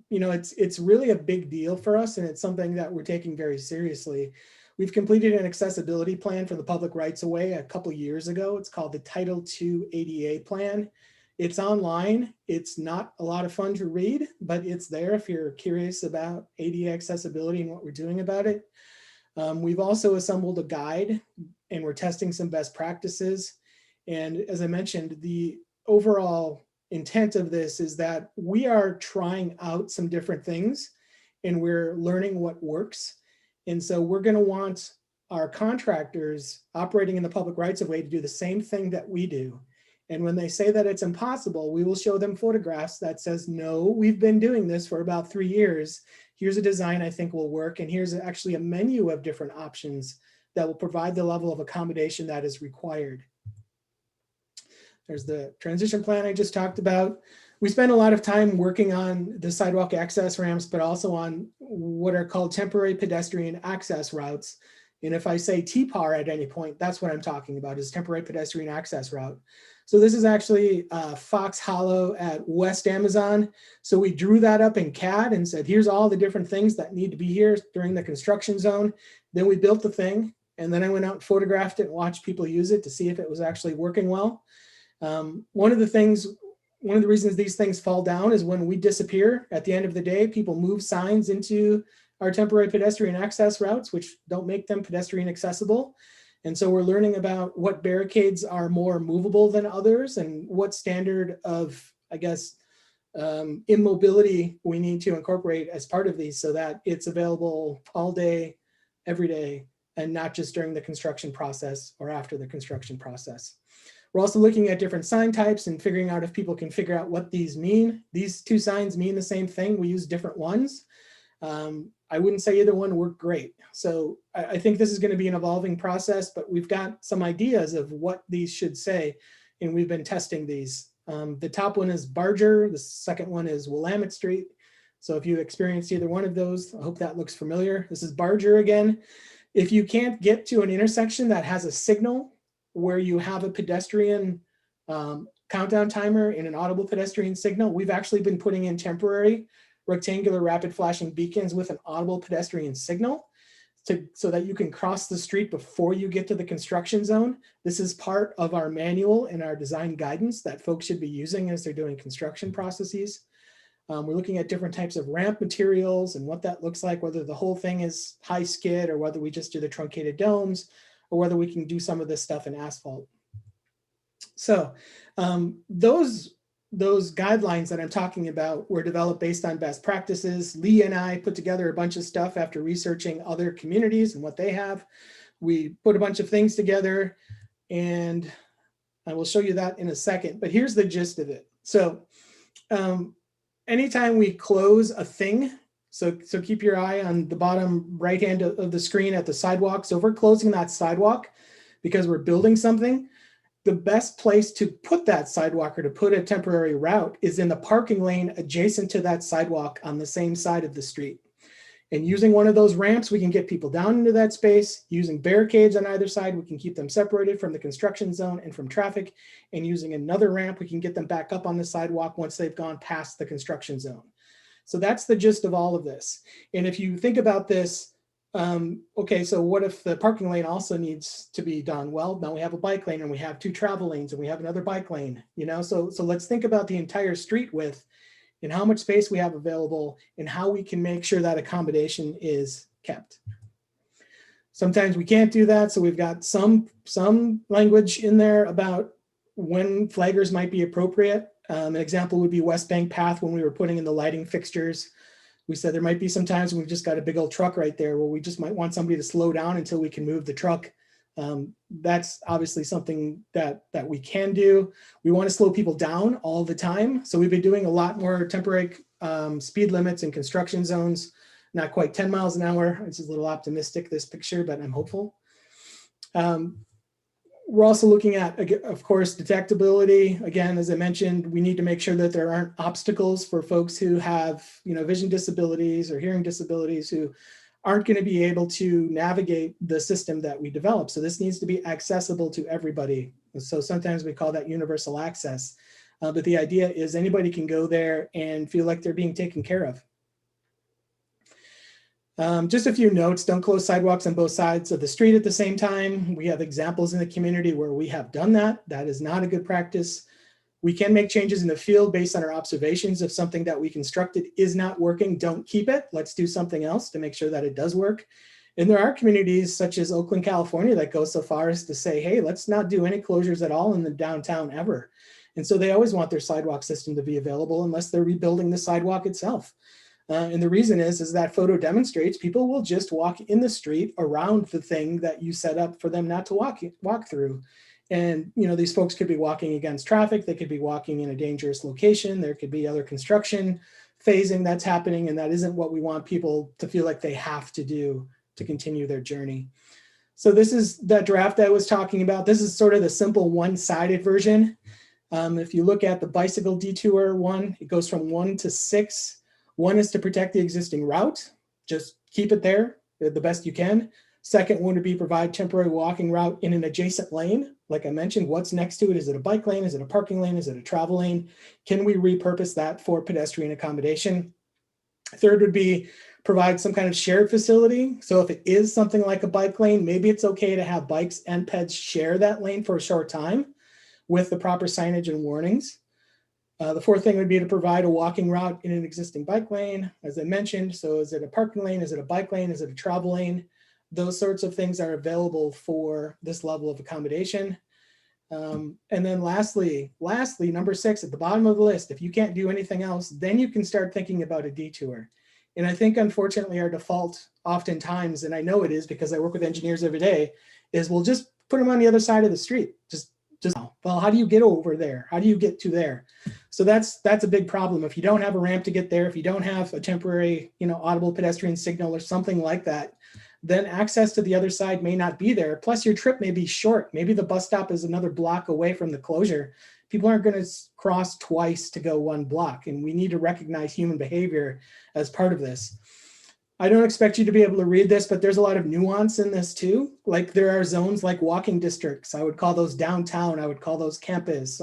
you know, it's really a big deal for us, and it's something that we're taking very seriously. We've completed an accessibility plan for the public rights of way a couple years ago. It's called the Title II ADA plan. It's online. It's not a lot of fun to read, but it's there if you're curious about ADA accessibility and what we're doing about it. We've also assembled a guide, and we're testing some best practices. And as I mentioned, the overall intent of this is that we are trying out some different things and we're learning what works. And so we're going to want our contractors operating in the public rights of way to do the same thing that we do. And when they say that it's impossible, we will show them photographs that says, no, we've been doing this for about 3 years. Here's a design I think will work. And here's actually a menu of different options that will provide the level of accommodation that is required. There's the transition plan I just talked about. We spend a lot of time working on the sidewalk access ramps, but also on what are called temporary pedestrian access routes. And if I say TPAR at any point, that's what I'm talking about, is temporary pedestrian access route. So this is actually Fox Hollow at West Amazon. So we drew that up in CAD and said, here's all the different things that need to be here during the construction zone. Then we built the thing. And then I went out and photographed it and watched people use it to see if it was actually working well. One of the reasons these things fall down is when we disappear at the end of the day, people move signs into our temporary pedestrian access routes, which don't make them pedestrian accessible. And so we're learning about what barricades are more movable than others and what standard of, I guess, immobility we need to incorporate as part of these so that it's available all day, every day, and not just during the construction process or after the construction process. We're also looking at different sign types and figuring out if people can figure out what these mean. These two signs mean the same thing. We use different ones. I wouldn't say either one worked great. So I think this is going to be an evolving process, but we've got some ideas of what these should say, and we've been testing these. The top one is Barger. The second one is Willamette Street. So if you experienced either one of those, I hope that looks familiar. This is Barger again. If you can't get to an intersection that has a signal where you have a pedestrian countdown timer and an audible pedestrian signal, we've actually been putting in temporary rectangular rapid flashing beacons with an audible pedestrian signal so that you can cross the street before you get to the construction zone. This is part of our manual and our design guidance that folks should be using as they're doing construction processes. We're looking at different types of ramp materials and what that looks like, whether the whole thing is high skid or whether we just do the truncated domes, or whether we can do some of this stuff in asphalt. So those guidelines that I'm talking about were developed based on best practices. Lee and I put together a bunch of stuff after researching other communities and what they have. We put a bunch of things together, and I will show you that in a second, but here's the gist of it. So anytime we close a thing, so keep your eye on the bottom right hand of the screen at the sidewalk. So if we're closing that sidewalk because we're building something, the best place to put that sidewalk or to put a temporary route is in the parking lane adjacent to that sidewalk on the same side of the street. And using one of those ramps, we can get people down into that space. Using barricades on either side, we can keep them separated from the construction zone and from traffic. And using another ramp, we can get them back up on the sidewalk once they've gone past the construction zone. So that's the gist of all of this. And if you think about this, okay, so what if the parking lane also needs to be done? Well, now we have a bike lane and we have 2 travel lanes and we have another bike lane, you know? So let's think about the entire street width and how much space we have available and how we can make sure that accommodation is kept. Sometimes we can't do that. So we've got some language in there about when flaggers might be appropriate. An example would be West Bank Path when we were putting in the lighting fixtures. We said there might be some times when we've just got a big old truck right there where we just might want somebody to slow down until we can move the truck. That's obviously something that we can do. We want to slow people down all the time. So we've been doing a lot more temporary speed limits in construction zones, not quite 10 miles an hour. This is a little optimistic, this picture, but I'm hopeful. We're also looking at, of course, detectability. Again, as I mentioned, we need to make sure that there aren't obstacles for folks who have, vision disabilities or hearing disabilities who aren't going to be able to navigate the system that we develop. So this needs to be accessible to everybody. So sometimes we call that universal access. But the idea is anybody can go there and feel like they're being taken care of. Just a few notes: don't close sidewalks on both sides of the street at the same time. We have examples in the community where we have done that. That is not a good practice. We can make changes in the field based on our observations. If something that we constructed is not working, don't keep it. Let's do something else to make sure that it does work. And there are communities such as Oakland, California, that go so far as to say, hey, let's not do any closures at all in the downtown ever. And so they always want their sidewalk system to be available unless they're rebuilding the sidewalk itself. And the reason is that photo demonstrates people will just walk in the street around the thing that you set up for them not to walk through. And these folks could be walking against traffic. They could be walking in a dangerous location. There could be other construction phasing that's happening, and that isn't what we want people to feel like they have to do to continue their journey. So this is that draft I was talking about. This is sort of the simple one-sided version. If you look at the bicycle detour one, it goes from 1 to 6. 1 is to protect the existing route. Just keep it there the best you can. Second one would be provide temporary walking route in an adjacent lane. Like I mentioned, what's next to it? Is it a bike lane? Is it a parking lane? Is it a travel lane? Can we repurpose that for pedestrian accommodation? Third would be provide some kind of shared facility. So if it is something like a bike lane, maybe it's okay to have bikes and peds share that lane for a short time with the proper signage and warnings. The fourth thing would be to provide a walking route in an existing bike lane, as I mentioned. So is it a parking lane? Is it a bike lane? Is it a travel lane? Those sorts of things are available for this level of accommodation. And then lastly, number 6 at the bottom of the list, if you can't do anything else, then you can start thinking about a detour. And I think, unfortunately, our default oftentimes, and I know it is because I work with engineers every day, is we'll just put them on the other side of the street. Well, how do you get over there? How do you get to there? So that's a big problem. If you don't have a ramp to get there, if you don't have a temporary, audible pedestrian signal or something like that, then access to the other side may not be there. Plus your trip may be short. Maybe the bus stop is another block away from the closure. People aren't going to cross twice to go 1 block. And we need to recognize human behavior as part of this. I don't expect you to be able to read this, but there's a lot of nuance in this too. Like there are zones like walking districts. I would call those downtown. I would call those campus,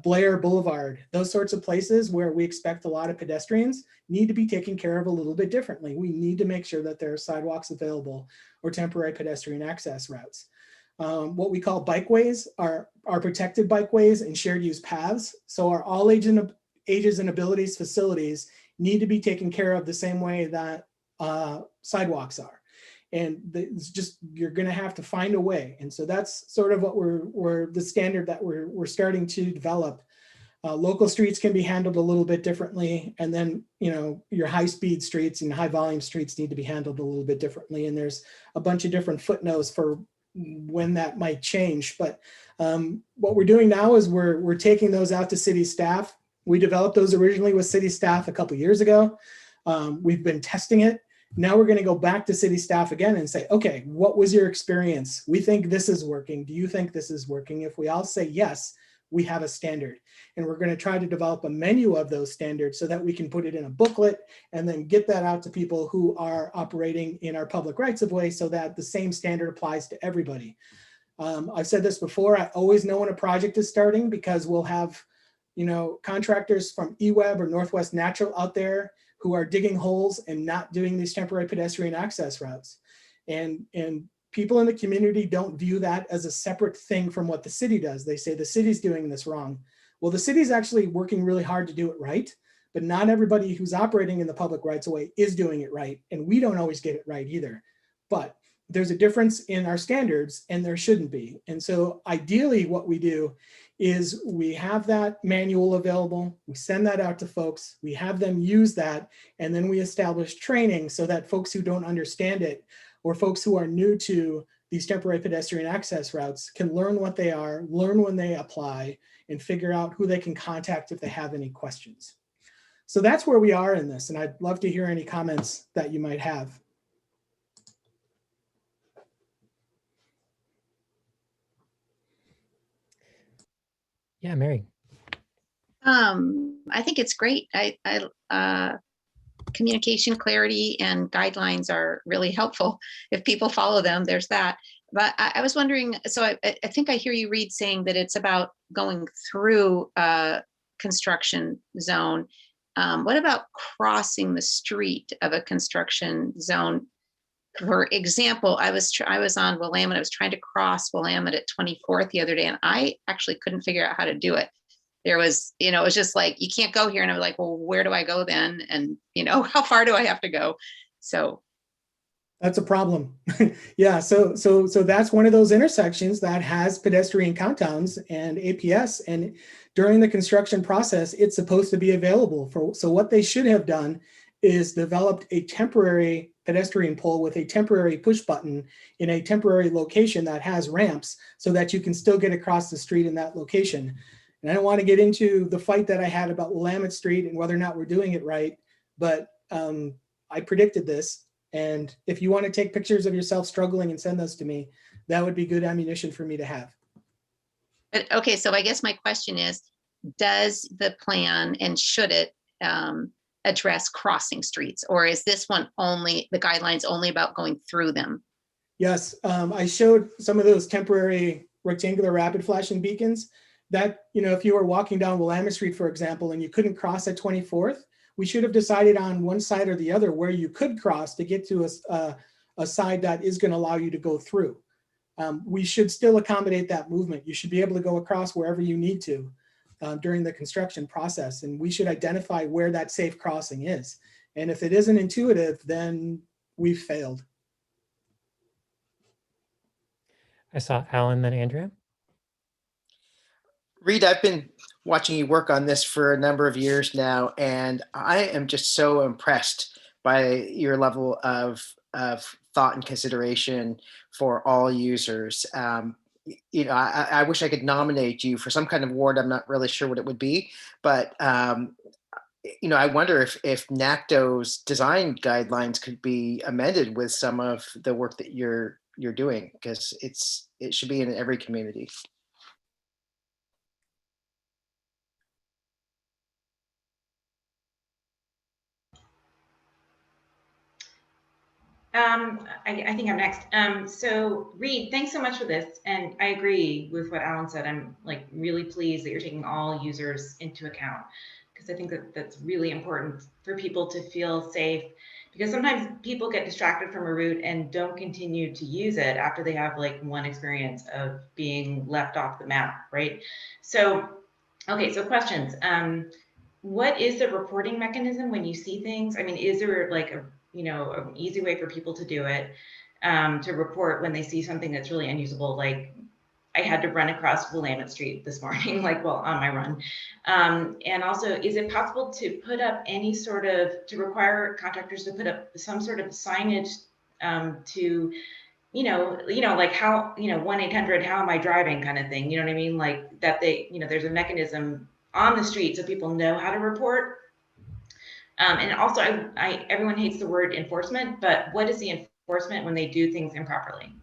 Blair Boulevard. Those sorts of places where we expect a lot of pedestrians need to be taken care of a little bit differently. We need to make sure that there are sidewalks available or temporary pedestrian access routes. What we call bikeways are protected bikeways and shared use paths. So our all ages and abilities facilities need to be taken care of the same way that sidewalks are. And it's just, you're going to have to find a way. And so that's sort of what we're the standard that we're starting to develop. Local streets can be handled a little bit differently. And then, your high speed streets and high volume streets need to be handled a little bit differently. And there's a bunch of different footnotes for when that might change. But what we're doing now is we're taking those out to city staff. We developed those originally with city staff a couple of years ago. We've been testing it. Now we're going to go back to city staff again and say, okay, what was your experience? We think this is working. Do you think this is working? If we all say yes, we have a standard. And we're going to try to develop a menu of those standards so that we can put it in a booklet and then get that out to people who are operating in our public rights of way so that the same standard applies to everybody. I've said this before, I always know when a project is starting because we'll have contractors from eWeb or Northwest Natural out there who are digging holes and not doing these temporary pedestrian access routes. And people in the community don't view that as a separate thing from what the city does. They say the city's doing this wrong. Well, the city's actually working really hard to do it right, but not everybody who's operating in the public rights of way is doing it right. And we don't always get it right either. But there's a difference in our standards and there shouldn't be. And so ideally what we do is we have that manual available, we send that out to folks, we have them use that, and then we establish training so that folks who don't understand it or folks who are new to these temporary pedestrian access routes can learn what they are, learn when they apply, and figure out who they can contact if they have any questions. So that's where we are in this, and I'd love to hear any comments that you might have. Yeah, Mary. I think it's great. Communication, clarity, and guidelines are really helpful. If people follow them, there's that. But I was wondering, so I think I hear you, Reed, saying that it's about going through a construction zone. What about crossing the street of a construction zone? For example, I was on Willamette. I was trying to cross Willamette at 24th the other day, and I actually couldn't figure out how to do it. There was, it was just like, you can't go here. And I was like, well, where do I go then? And, how far do I have to go? So that's a problem. Yeah, so that's one of those intersections that has pedestrian countdowns and APS. And during the construction process, it's supposed to be available for. So what they should have done is developed a temporary pedestrian pole with a temporary push button in a temporary location that has ramps so that you can still get across the street in that location. And I don't want to get into the fight that I had about Willamette Street and whether or not we're doing it right, but I predicted this. And if you want to take pictures of yourself struggling and send those to me, that would be good ammunition for me to have. But, okay, so I guess my question is, does the plan and should it address crossing streets, or is this one only, the guidelines only about going through them? Yes, I showed some of those temporary rectangular rapid flashing beacons that, if you were walking down Willamette Street, for example, and you couldn't cross at 24th, we should have decided on one side or the other where you could cross to get to a side that is going to allow you to go through. We should still accommodate that movement. You should be able to go across wherever you need to during the construction process. And we should identify where that safe crossing is. And if it isn't intuitive, then we've failed. I saw Alan, then Andrea. Reed, I've been watching you work on this for a number of years now, and I am just so impressed by your level of thought and consideration for all users. I wish I could nominate you for some kind of award. I'm not really sure what it would be, but I wonder if NACTO's design guidelines could be amended with some of the work that you're doing, because it should be in every community. I think I'm next. So Reed, thanks so much for this. And I agree with what Alan said. I'm really pleased that you're taking all users into account, because I think that that's really important for people to feel safe, because sometimes people get distracted from a route and don't continue to use it after they have one experience of being left off the map, right? So, okay, so questions. What is the reporting mechanism when you see things? I mean, is there an easy way for people to do it, to report when they see something that's really unusable? I had to run across Willamette Street this morning, on my run. And also, is it possible to put up to require contractors to put up some sort of signage to, how, 1-800, how am I driving kind of thing, you know what I mean? That there's a mechanism on the street so people know how to report. And also, everyone hates the word enforcement, but what is the enforcement when they do things improperly?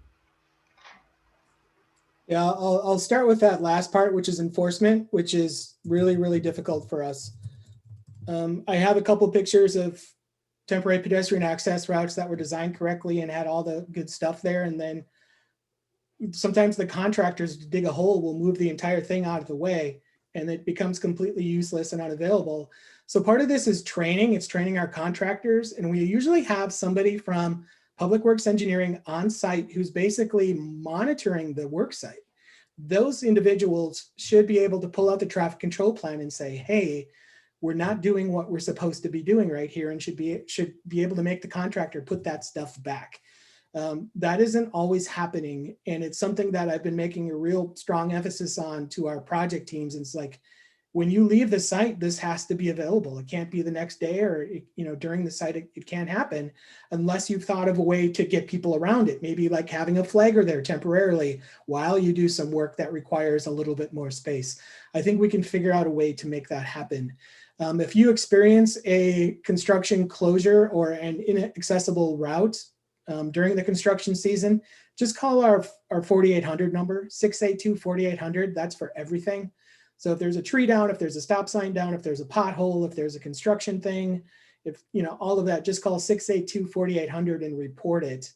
Yeah, I'll start with that last part, which is enforcement, which is really, really difficult for us. I have a couple pictures of temporary pedestrian access routes that were designed correctly and had all the good stuff there. And then sometimes the contractors to dig a hole will move the entire thing out of the way, and it becomes completely useless and unavailable. So part of this is training. It's training our contractors. And we usually have somebody from Public Works Engineering on site who's basically monitoring the work site. Those individuals should be able to pull out the traffic control plan and say, hey, we're not doing what we're supposed to be doing right here, and should be able to make the contractor put that stuff back. That isn't always happening. And it's something that I've been making a real strong emphasis on to our project teams. It's when you leave the site, this has to be available. It can't be the next day or during the site. It can't happen unless you've thought of a way to get people around it. Maybe having a flagger there temporarily while you do some work that requires a little bit more space. I think we can figure out a way to make that happen. If you experience a construction closure or an inaccessible route during the construction season, just call our 4800 number, 682-4800. That's for everything. So if there's a tree down, if there's a stop sign down, if there's a pothole, if there's a construction thing, if all of that, just call 682-4800 and report it.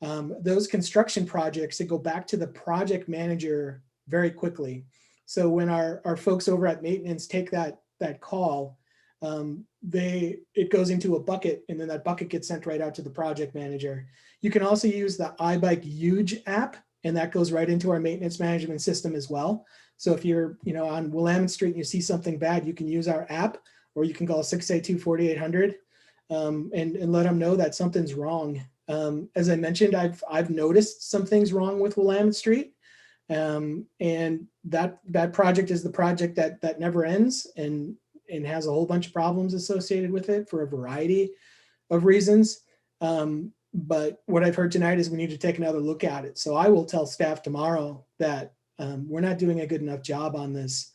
Those construction projects that go back to the project manager very quickly. So when our folks over at maintenance take that call, it goes into a bucket, and then that bucket gets sent right out to the project manager. You can also use the iBike Huge app, and that goes right into our maintenance management system as well. So if you're on Willamette Street and you see something bad, you can use our app, or you can call 682-4800 and let them know that something's wrong. As I mentioned, I've noticed some things wrong with Willamette Street. And that project is the project that never ends and has a whole bunch of problems associated with it for a variety of reasons. But what I've heard tonight is we need to take another look at it. So I will tell staff tomorrow that we're not doing a good enough job on this,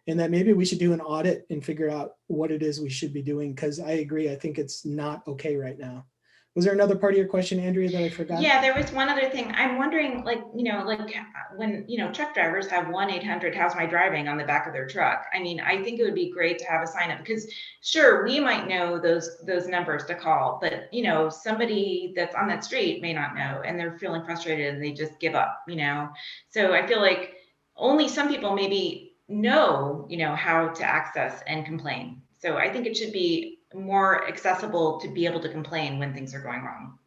and that maybe we should do an audit and figure out what it is we should be doing, because I agree, I think it's not okay right now. Was there another part of your question, Andrea, that I forgot? Yeah, there was one other thing. I'm wondering, like when, truck drivers have 1-800 how's my driving on the back of their truck. I mean, I think it would be great to have a sign up, because sure, we might know those numbers to call, but somebody that's on that street may not know, and they're feeling frustrated and they just give up, So I feel like only some people maybe know, how to access and complain. So I think it should be more accessible to be able to complain when things are going wrong.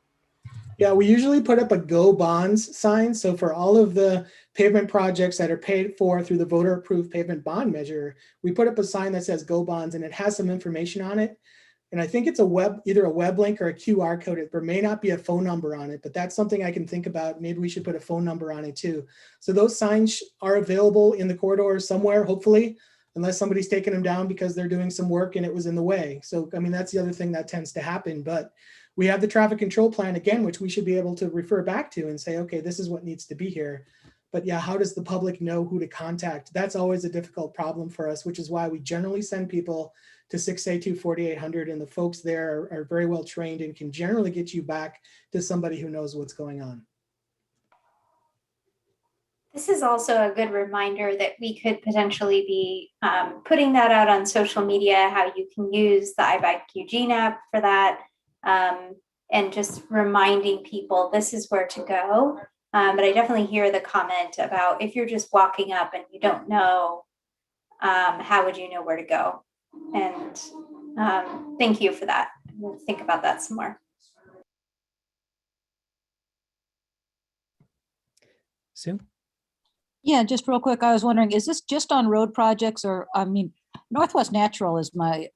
Yeah, we usually put up a Go Bonds sign. So for all of the pavement projects that are paid for through the voter approved pavement bond measure, we put up a sign that says Go Bonds, and it has some information on it. And I think it's either a web link or a QR code. There may not be a phone number on it, but that's something I can think about. Maybe we should put a phone number on it too. So those signs are available in the corridor somewhere, hopefully, unless somebody's taking them down because they're doing some work and it was in the way. So, I mean, that's the other thing that tends to happen. But we have the traffic control plan again, which we should be able to refer back to and say, okay, this is what needs to be here. But yeah, how does the public know who to contact? That's always a difficult problem for us, which is why we generally send people to 682-4800, and the folks there are very well trained and can generally get you back to somebody who knows what's going on. This is also a good reminder that we could potentially be putting that out on social media, how you can use the iBike Eugene app for that, and just reminding people this is where to go. But I definitely hear the comment about if you're just walking up and you don't know, how would you know where to go? And thank you for that. We'll think about that some more. Sue? Yeah, just real quick, I was wondering, is this just on road projects, or, I mean, Northwest Natural is my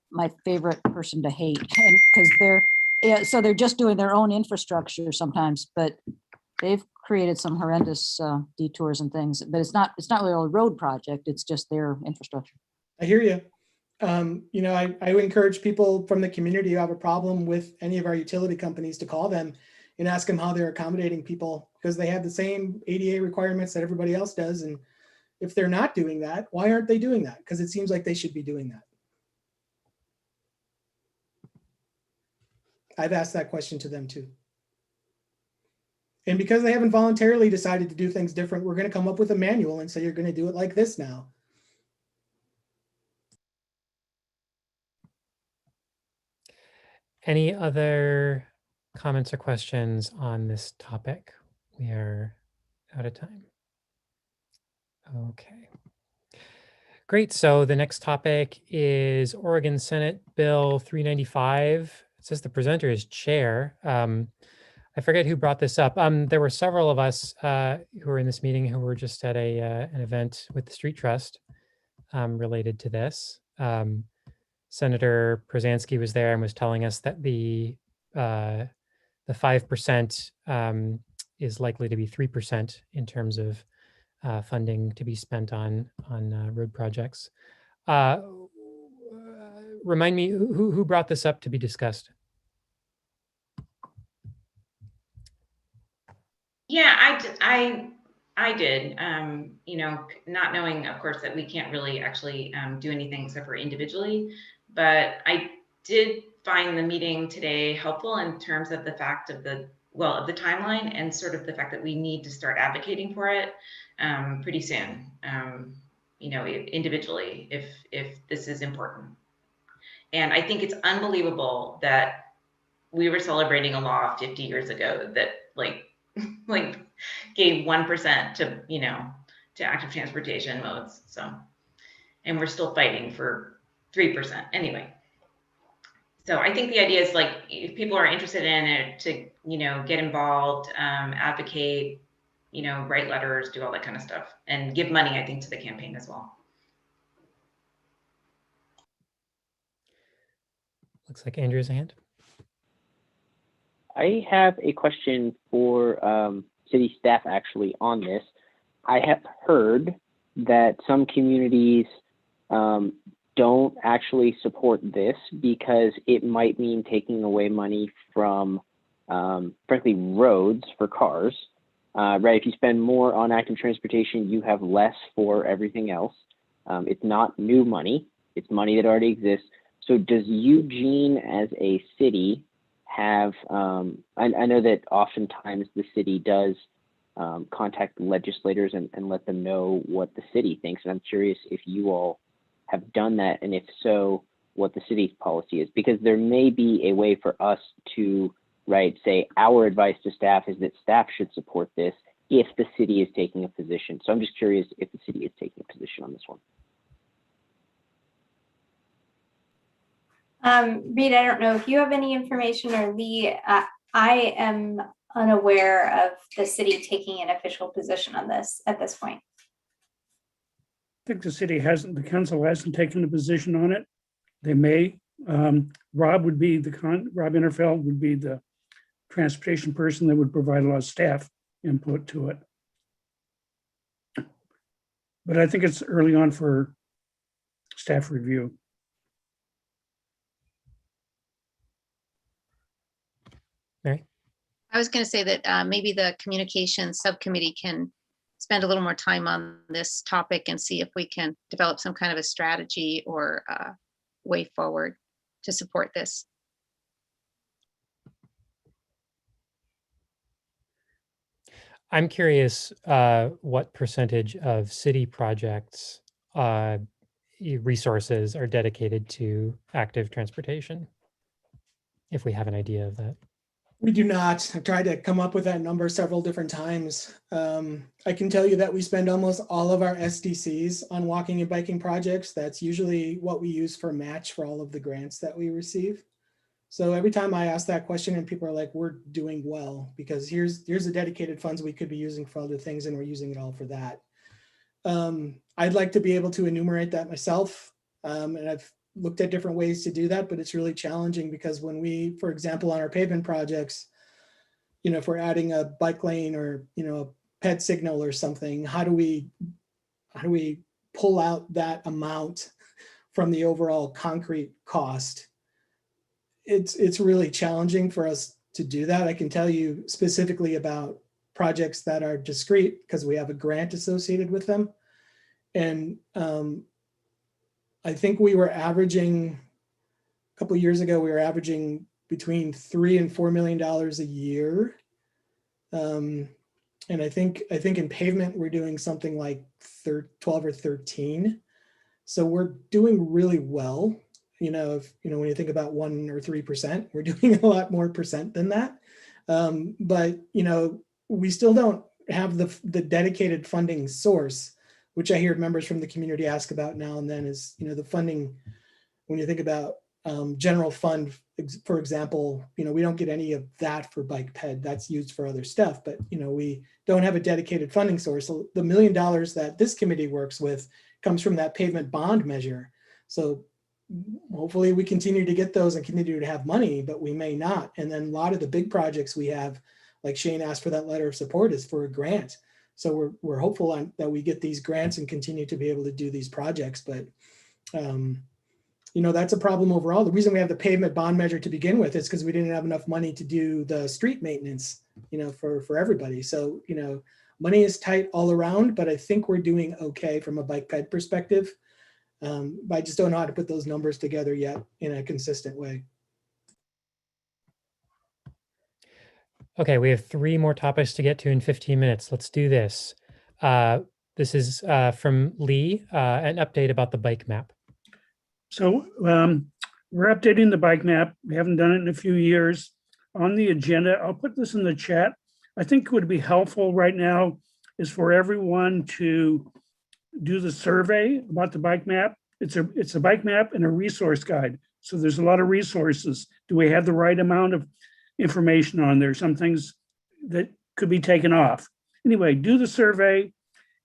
favorite person to hate, and because they're just doing their own infrastructure sometimes, but they've created some horrendous detours and things, but it's not really a road project, it's just their infrastructure. I hear you. I encourage people from the community who have a problem with any of our utility companies to call them and ask them how they're accommodating people, because they have the same ADA requirements that everybody else does. And if they're not doing that, why aren't they doing that? Because it seems like they should be doing that. I've asked that question to them too. And because they haven't voluntarily decided to do things different, we're going to come up with a manual and say, you're going to do it like this now. Any other comments or questions on this topic? We are out of time. Okay. Great. So the next topic is Oregon Senate Bill 395. It says the presenter is chair. I forget who brought this up. There were several of us who were in this meeting who were just at an event with the Street Trust related to this. Senator Przansky was there and was telling us that the 5% is likely to be 3% in terms of funding to be spent on road projects. Remind me, who brought this up to be discussed? Yeah, I did. Not knowing, of course, that we can't really actually do anything except for individually. but I did find the meeting today helpful in terms of the fact of the timeline and sort of the fact that we need to start advocating for it pretty soon, individually, if this is important. And I think it's unbelievable that we were celebrating a law 50 years ago that like gave 1% to active transportation modes. So, and we're still fighting for 3% anyway. So I think the idea is like, if people are interested in it, to, get involved, advocate, write letters, do all that kind of stuff, and give money, I think, to the campaign as well. Looks like Andrew has a hand. I have a question for city staff actually on this. I have heard that some communities don't actually support this because it might mean taking away money from, frankly, roads for cars. Right? If you spend more on active transportation, you have less for everything else. It's not new money. It's money that already exists. So does Eugene as a city have, I know that oftentimes the city does contact legislators and let them know what the city thinks. And I'm curious if you all have done that, and if so, what the city's policy is, because there may be a way for us to, say our advice to staff is that staff should support this if the city is taking a position. So I'm just curious if the city is taking a position on this one. Reed, I don't know if you have any information, or Lee. I am unaware of the city taking an official position on this at this point. I think the council hasn't taken a position on it. They may. Rob Interfeld would be the transportation person that would provide a lot of staff input to it. But I think it's early on for staff review. Mary? I was going to say that maybe the communications subcommittee can spend a little more time on this topic and see if we can develop some kind of a strategy or way forward to support this. I'm curious what percentage of city projects resources are dedicated to active transportation, if we have an idea of that. We do not. I've tried to come up with that number several different times. I can tell you that we spend almost all of our SDCs on walking and biking projects. That's usually what we use for match for all of the grants that we receive. So every time I ask that question and people are like, we're doing well, because here's the dedicated funds we could be using for other things, and we're using it all for that. I'd like to be able to enumerate that myself. And I've looked at different ways to do that, but it's really challenging because when we, for example, on our pavement projects, if we're adding a bike lane or, a ped signal or something, how do we pull out that amount from the overall concrete cost? It's really challenging for us to do that. I can tell you specifically about projects that are discrete because we have a grant associated with them. And I think we were averaging, a couple of years ago, we were averaging between $3 and $4 million a year. And I think in pavement, we're doing something like 12 or 13. So we're doing really well. When you think about 1 or 3%, we're doing a lot more percent than that. But, we still don't have the dedicated funding source, which I hear members from the community ask about now and then is, the funding, when you think about general fund, for example, we don't get any of that for bike ped, that's used for other stuff, but, we don't have a dedicated funding source. So the $1 million that this committee works with comes from that pavement bond measure. So hopefully we continue to get those and continue to have money, but we may not. And then a lot of the big projects we have, like Shane asked for that letter of support, is for a grant. So we're hopeful that we get these grants and continue to be able to do these projects. But, that's a problem overall. The reason we have the pavement bond measure to begin with is because we didn't have enough money to do the street maintenance, for everybody. So, money is tight all around, but I think we're doing okay from a bike ped perspective. But I just don't know how to put those numbers together yet in a consistent way. Okay, we have 3 more topics to get to in 15 minutes. Let's do this. This is from Lee, an update about the bike map. So we're updating the bike map. We haven't done it in a few years. On the agenda, I'll put this in the chat. I think it would be helpful right now is for everyone to do the survey about the bike map. It's a bike map and a resource guide. So there's a lot of resources. Do we have the right amount of information on there? Some things that could be taken off. Anyway, do the survey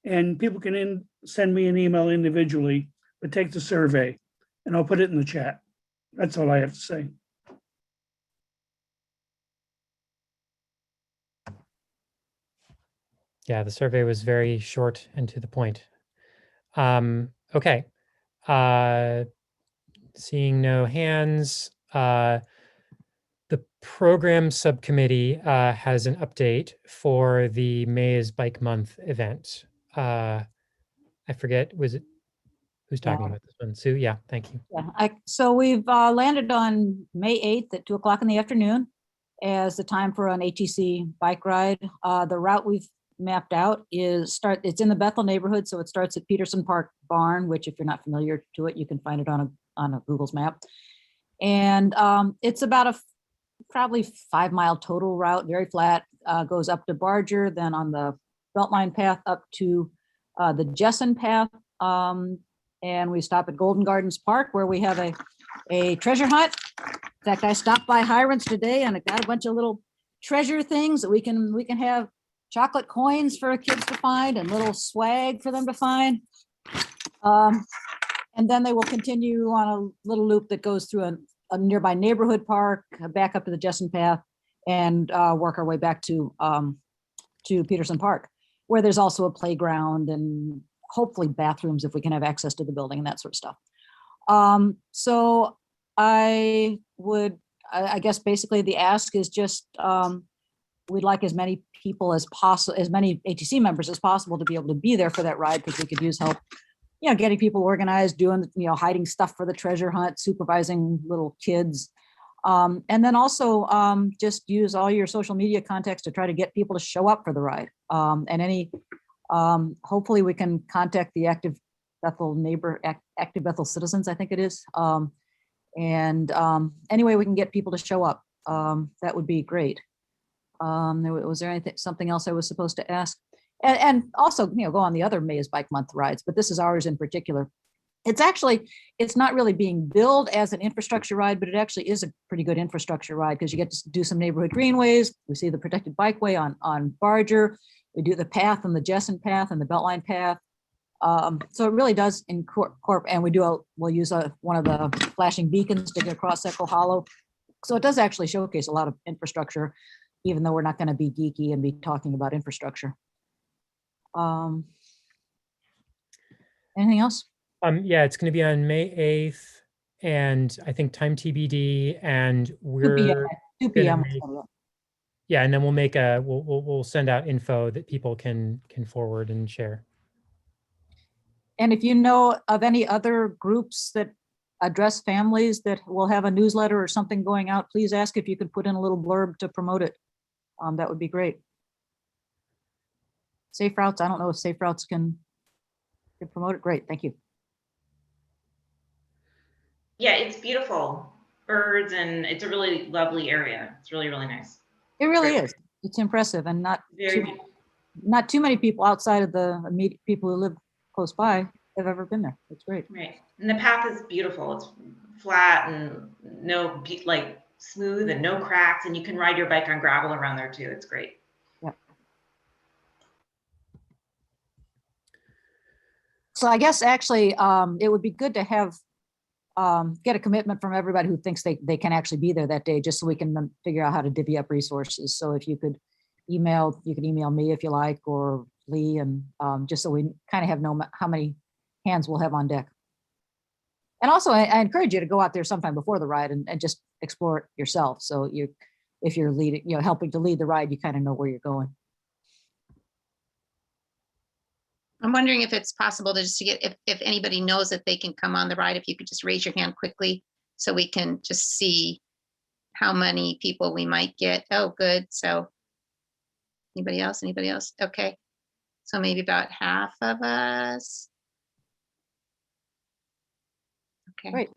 and people can send me an email individually, but take the survey and I'll put it in the chat. That's all I have to say. Yeah, the survey was very short and to the point. Okay. Seeing no hands, the program subcommittee has an update for the May is Bike Month event. I forget, was it, who's talking about this one? Sue, yeah, thank you. Yeah, so we've landed on May 8th at 2 o'clock in the afternoon as the time for an ATC bike ride. The route we've mapped out it's in the Bethel neighborhood, so it starts at Peterson Park Barn, which if you're not familiar to it, you can find it on a Google's map. And it's about a probably 5-mile total route, very flat, goes up to Barger, then on the Beltline path up to the Jessen path. And we stop at Golden Gardens Park where we have a treasure hunt. In fact, I stopped by Hiram's today and I got a bunch of little treasure things that we can have chocolate coins for kids to find and little swag for them to find. And then they will continue on a little loop that goes through a nearby neighborhood park, back up to the Jessen path and work our way back to Peterson Park, where there's also a playground and hopefully bathrooms if we can have access to the building and that sort of stuff. So I guess basically the ask is just, we'd like as many people as possible, as many ATC members as possible to be able to be there for that ride, because we could use help, getting people organized, doing, hiding stuff for the treasure hunt, supervising little kids. And then also just use all your social media contacts to try to get people to show up for the ride. And hopefully we can contact the Active Bethel citizens, I think it is. Any way we can get people to show up, that would be great. Was there something else I was supposed to ask? And also, go on the other May is Bike Month rides, but this is ours in particular. It's not really being billed as an infrastructure ride, but it actually is a pretty good infrastructure ride because you get to do some neighborhood greenways. We see the protected bikeway on Barger. We do the path and the Jessen path and the Beltline path. So it really does incorporate, and we'll use one of the flashing beacons to get across Echo Hollow. So it does actually showcase a lot of infrastructure, even though we're not going to be geeky and be talking about infrastructure. Anything else? Yeah, it's going to be on May 8th, and I think time TBD, and we're 2 p.m. Yeah, and then we'll make we'll send out info that people can forward and share. And if you know of any other groups that address families that will have a newsletter or something going out, please ask if you could put in a little blurb to promote it. That would be great. Safe Routes, I don't know if Safe Routes can promote it. Great, thank you. Yeah, it's beautiful. Birds, and it's a really lovely area. It's really, really nice. It really is. It's impressive, and not too many people outside of the immediate people who live close by have ever been there. It's great. Right, and the path is beautiful. It's flat and smooth and no cracks, and you can ride your bike on gravel around there too. It's great. Yeah. So I guess actually it would be good to have get a commitment from everybody who thinks they can actually be there that day, just so we can figure out how to divvy up resources. So if you could email me if you like, or Lee, and just so we kind of know how many hands we'll have on deck. And also I encourage you to go out there sometime before the ride and just explore it yourself. So if you're leading, helping to lead the ride, you kind of know where you're going. I'm wondering if it's possible to just to get, if anybody knows that they can come on the ride, if you could just raise your hand quickly so we can just see how many people we might get. Oh, good. So anybody else? Anybody else? Okay. So maybe about half of us. Okay. Great.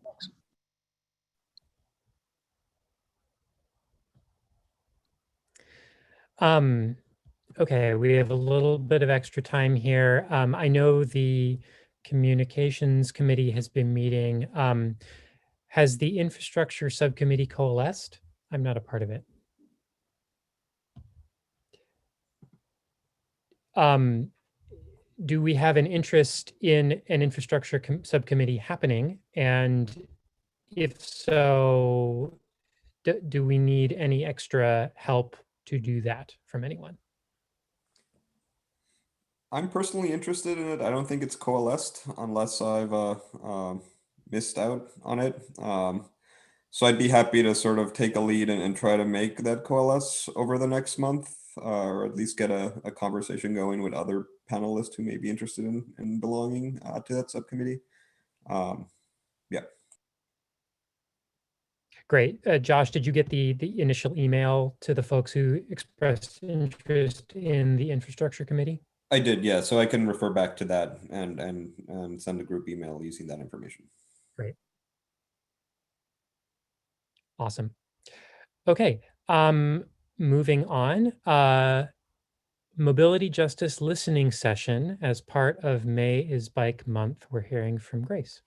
Okay, we have a little bit of extra time here. I know the communications committee has been meeting. Has the infrastructure subcommittee coalesced? I'm not a part of it. Do we have an interest in an infrastructure subcommittee happening? And if so, do we need any extra help to do that from anyone? I'm personally interested in it. I don't think it's coalesced unless I've missed out on it. So I'd be happy to sort of take a lead and try to make that coalesce over the next month, or at least get a conversation going with other panelists who may be interested in belonging to that subcommittee. Yeah. Great. Josh, did you get the initial email to the folks who expressed interest in the infrastructure committee? I did, yeah. So I can refer back to that and send a group email using that information. Great. Awesome. Okay. Moving on. Mobility Justice Listening Session as part of May is Bike Month. We're hearing from Grace.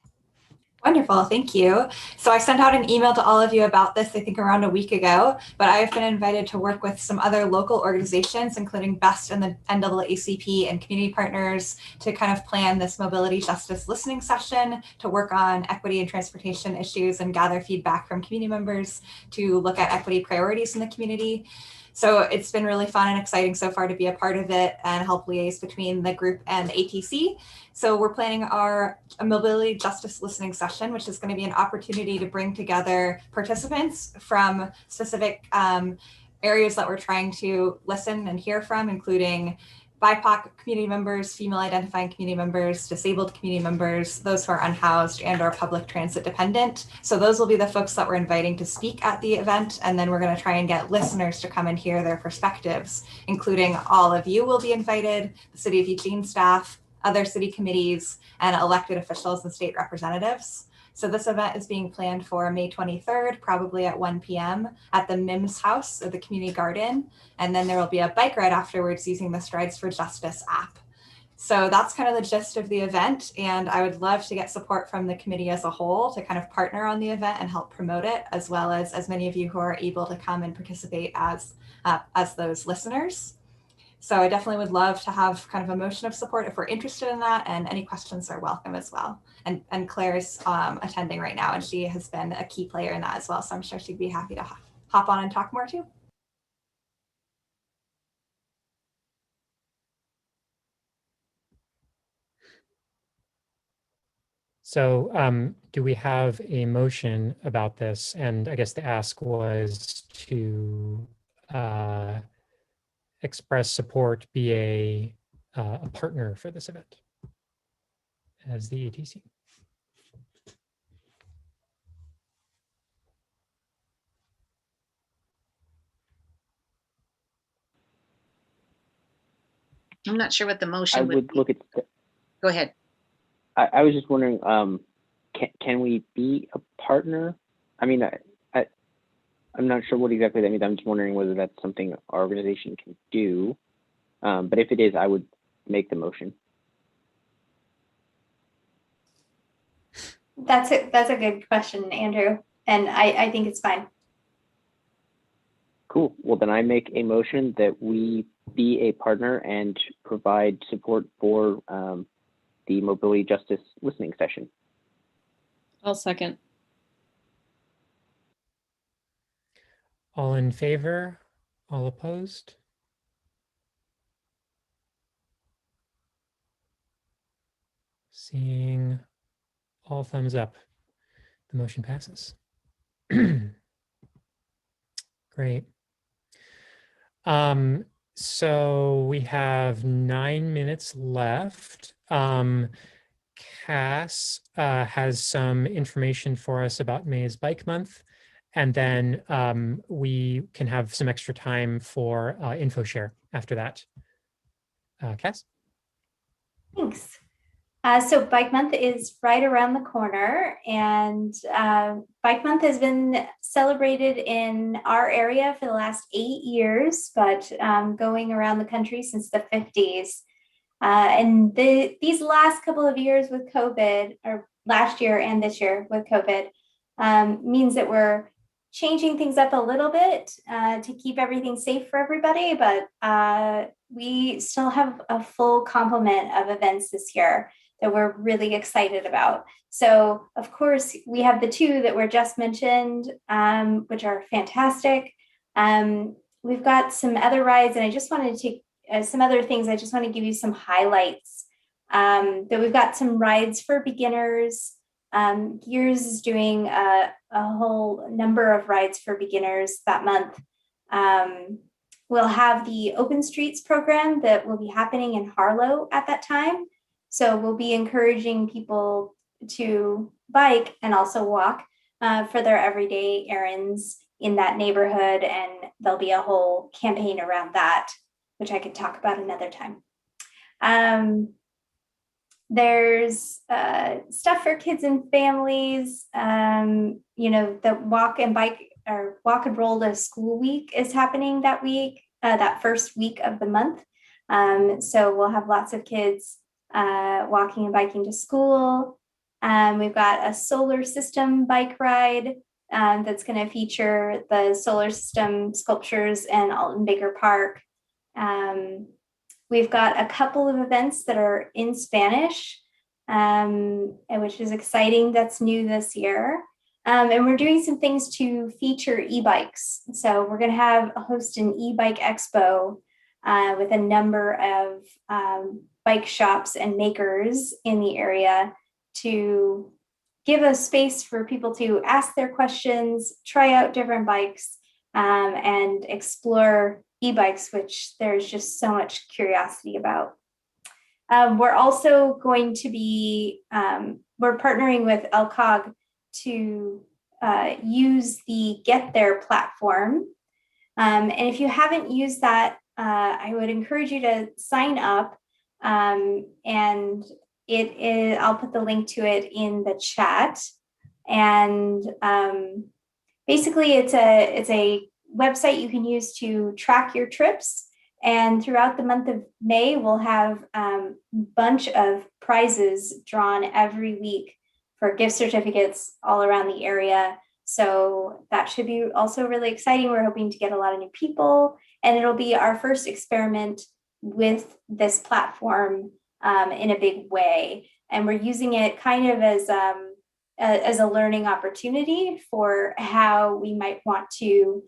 Wonderful, thank you. So I sent out an email to all of you about this, I think around a week ago, but I've been invited to work with some other local organizations, including BEST and the NAACP and community partners, to kind of plan this mobility justice listening session, to work on equity and transportation issues and gather feedback from community members, to look at equity priorities in the community. So it's been really fun and exciting so far to be a part of it and help liaise between the group and ATC. So we're planning our mobility justice listening session, which is going to be an opportunity to bring together participants from specific areas that we're trying to listen and hear from, including BIPOC community members, female identifying community members, disabled community members, those who are unhoused and or public transit dependent. So those will be the folks that we're inviting to speak at the event. And then we're going to try and get listeners to come and hear their perspectives, including all of you will be invited, the City of Eugene staff, other city committees, and elected officials and state representatives. So this event is being planned for May 23rd, probably at 1 p.m. at the MIMS House or the Community Garden. And then there will be a bike ride afterwards using the Strides for Justice app. So that's kind of the gist of the event. And I would love to get support from the committee as a whole to kind of partner on the event and help promote it, as well as many of you who are able to come and participate as those listeners. So I definitely would love to have kind of a motion of support if we're interested in that, and any questions are welcome as well. And Claire's attending right now, and she has been a key player in that as well. So I'm sure she'd be happy to hop on and talk more too. So do we have a motion about this? And I guess the ask was to express support, be a partner for this event as the ATC. I'm not sure what the motion I would would be. look at. Go ahead. I was just wondering, can we be a partner? I mean, I'm not sure what exactly that means. I'm just wondering whether that's something our organization can do. But if it is, I would make the motion. That's a good question, Andrew. And I think it's fine. Cool. Well, then I make a motion that we be a partner and provide support for the mobility justice listening session. I'll second. All in favor? All opposed? Seeing all thumbs up, the motion passes. Great. So we have 9 minutes left. Cass has some information for us about May's Bike Month, and then we can have some extra time for info share after that. Cass? Thanks. So Bike Month is right around the corner, and Bike Month has been celebrated in our area for the last 8 years, but going around the country since the 50s. And these last couple of years with COVID, or last year and this year with COVID, means that we're changing things up a little bit to keep everything safe for everybody, but we still have a full complement of events this year that we're really excited about. So of course, we have the two that were just mentioned, which are fantastic. We've got some other rides, and I just wanted to take some other things. I just want to give you some highlights. That we've got some rides for beginners. Gears is doing a whole number of rides for beginners that month. We'll have the Open Streets program that will be happening in Harlow at that time. So we'll be encouraging people to bike and also walk for their everyday errands in that neighborhood. And there'll be a whole campaign around that, which I could talk about another time. There's stuff for kids and families. The walk and bike or walk and roll to school week is happening that week, that first week of the month. So we'll have lots of kids walking and biking to school. We've got a solar system bike ride that's going to feature the solar system sculptures in Alton Baker Park. We've got a couple of events that are in Spanish, which is exciting. That's new this year. And we're doing some things to feature e-bikes. So we're going to host an e-bike expo with a number of bike shops and makers in the area to give a space for people to ask their questions, try out different bikes, and explore e-bikes, which there's just so much curiosity about. We're also going to be, we're partnering with LCOG to use the Get There platform. And if you haven't used that, I would encourage you to sign up. And it is, I'll put the link to it in the chat. And basically it's a website you can use to track your trips. And throughout the month of May, we'll have a bunch of prizes drawn every week for gift certificates all around the area. So that should be also really exciting. We're hoping to get a lot of new people, and it'll be our first experiment with this platform in a big way. And we're using it kind of as a learning opportunity for how we might want to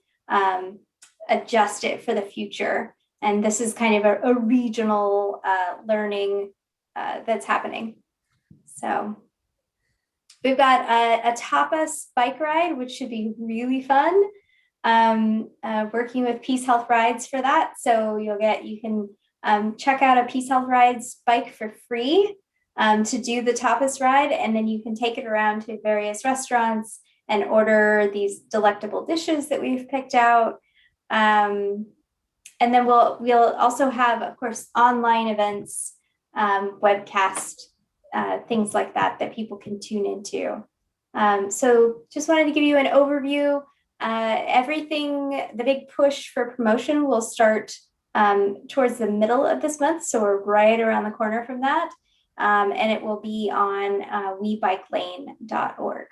adjust it for the future. And this is kind of a regional learning that's happening. So we've got a tapas bike ride, which should be really fun. Working with Peace Health Rides for that. So you can check out a Peace Health Rides bike for free to do the tapas ride. And then you can take it around to various restaurants and order these delectable dishes that we've picked out. And then we'll also have, of course, online events, webcast, things like that people can tune into. So just wanted to give you an overview. Everything, the big push for promotion will start towards the middle of this month. So we're right around the corner from that. And it will be on webikelane.org.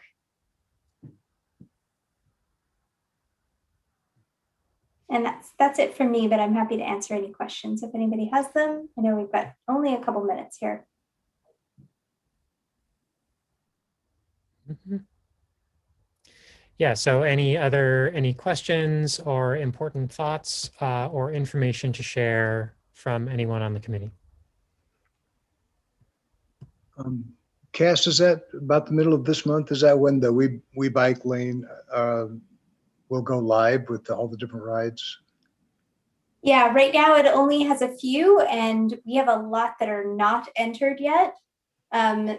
And that's it for me, but I'm happy to answer any questions if anybody has them. I know we've got only a couple minutes here. Mm-hmm. Yeah, so any questions or important thoughts or information to share from anyone on the committee? Cass, is that about the middle of this month? Is that when the We Bike Lane will go live with all the different rides? Yeah, right now it only has a few, and we have a lot that are not entered yet.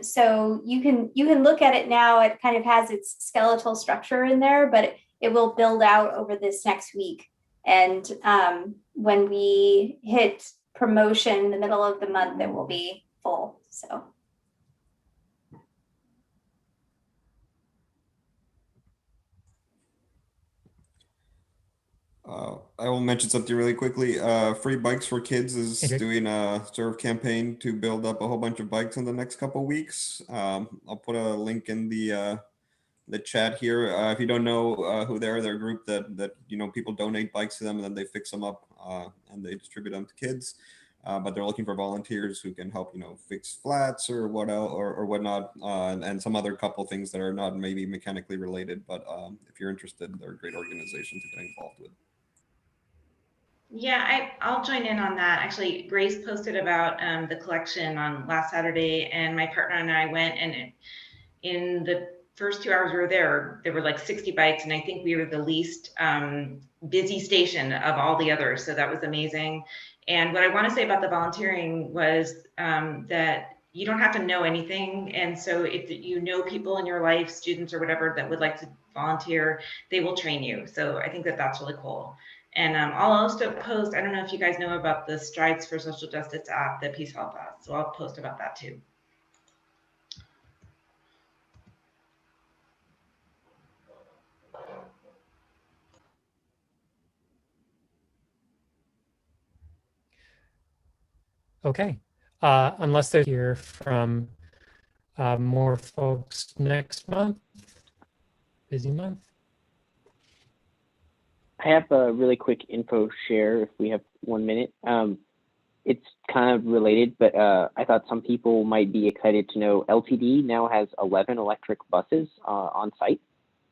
So you can look at it now. It kind of has its skeletal structure in there, but it will build out over this next week. And when we hit promotion in the middle of the month, it will be full. So. I will mention something really quickly. Free Bikes for Kids is doing a sort of campaign to build up a whole bunch of bikes in the next couple of weeks. I'll put a link in the chat here. If you don't know who they are, they're a group that people donate bikes to them and then they fix them up and they distribute them to kids. But they're looking for volunteers who can help, fix flats or whatnot, and some other couple things that are not maybe mechanically related. But if you're interested, they're a great organization to get involved with. Yeah, I'll join in on that. Actually, Grace posted about the collection on last Saturday, and my partner and I went, and in the first 2 hours we were there were like 60 bikes, and I think we were the least busy station of all the others. So that was amazing. And what I want to say about the volunteering was that you don't have to know anything. And so if you know people in your life, students or whatever, that would like to volunteer, they will train you. So I think that that's really cool. And I'll also post, I don't know if you guys know about the Strides for Social Justice app that Peace Health has. So I'll post about that too. Okay, unless they're here from more folks next month, busy month. I have a really quick info share if we have 1 minute. It's kind of related, but I thought some people might be excited to know LTD now has 11 electric buses on site.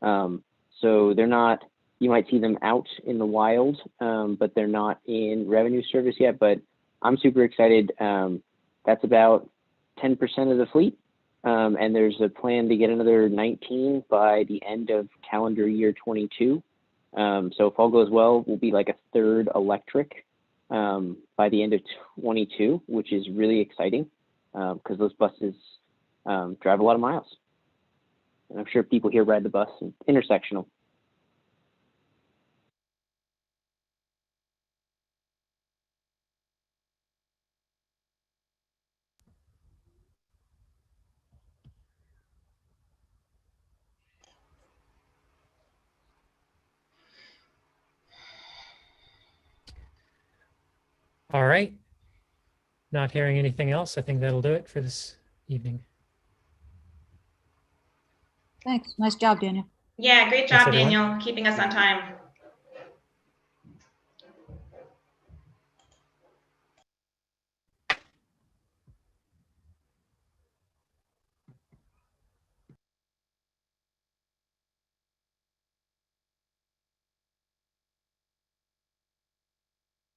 So they're not, you might see them out in the wild, but they're not in revenue service yet, but I'm super excited. That's about 10% of the fleet. And there's a plan to get another 19 by the end of calendar year 22. So if all goes well, we'll be like a third electric by the end of 22, which is really exciting because those buses drive a lot of miles. And I'm sure people here ride the bus and intersectional. All right. Not hearing anything else. I think that'll do it for this evening. Thanks. Nice job, Daniel. Yeah, great job, Thanks, everyone. Daniel, keeping us on time.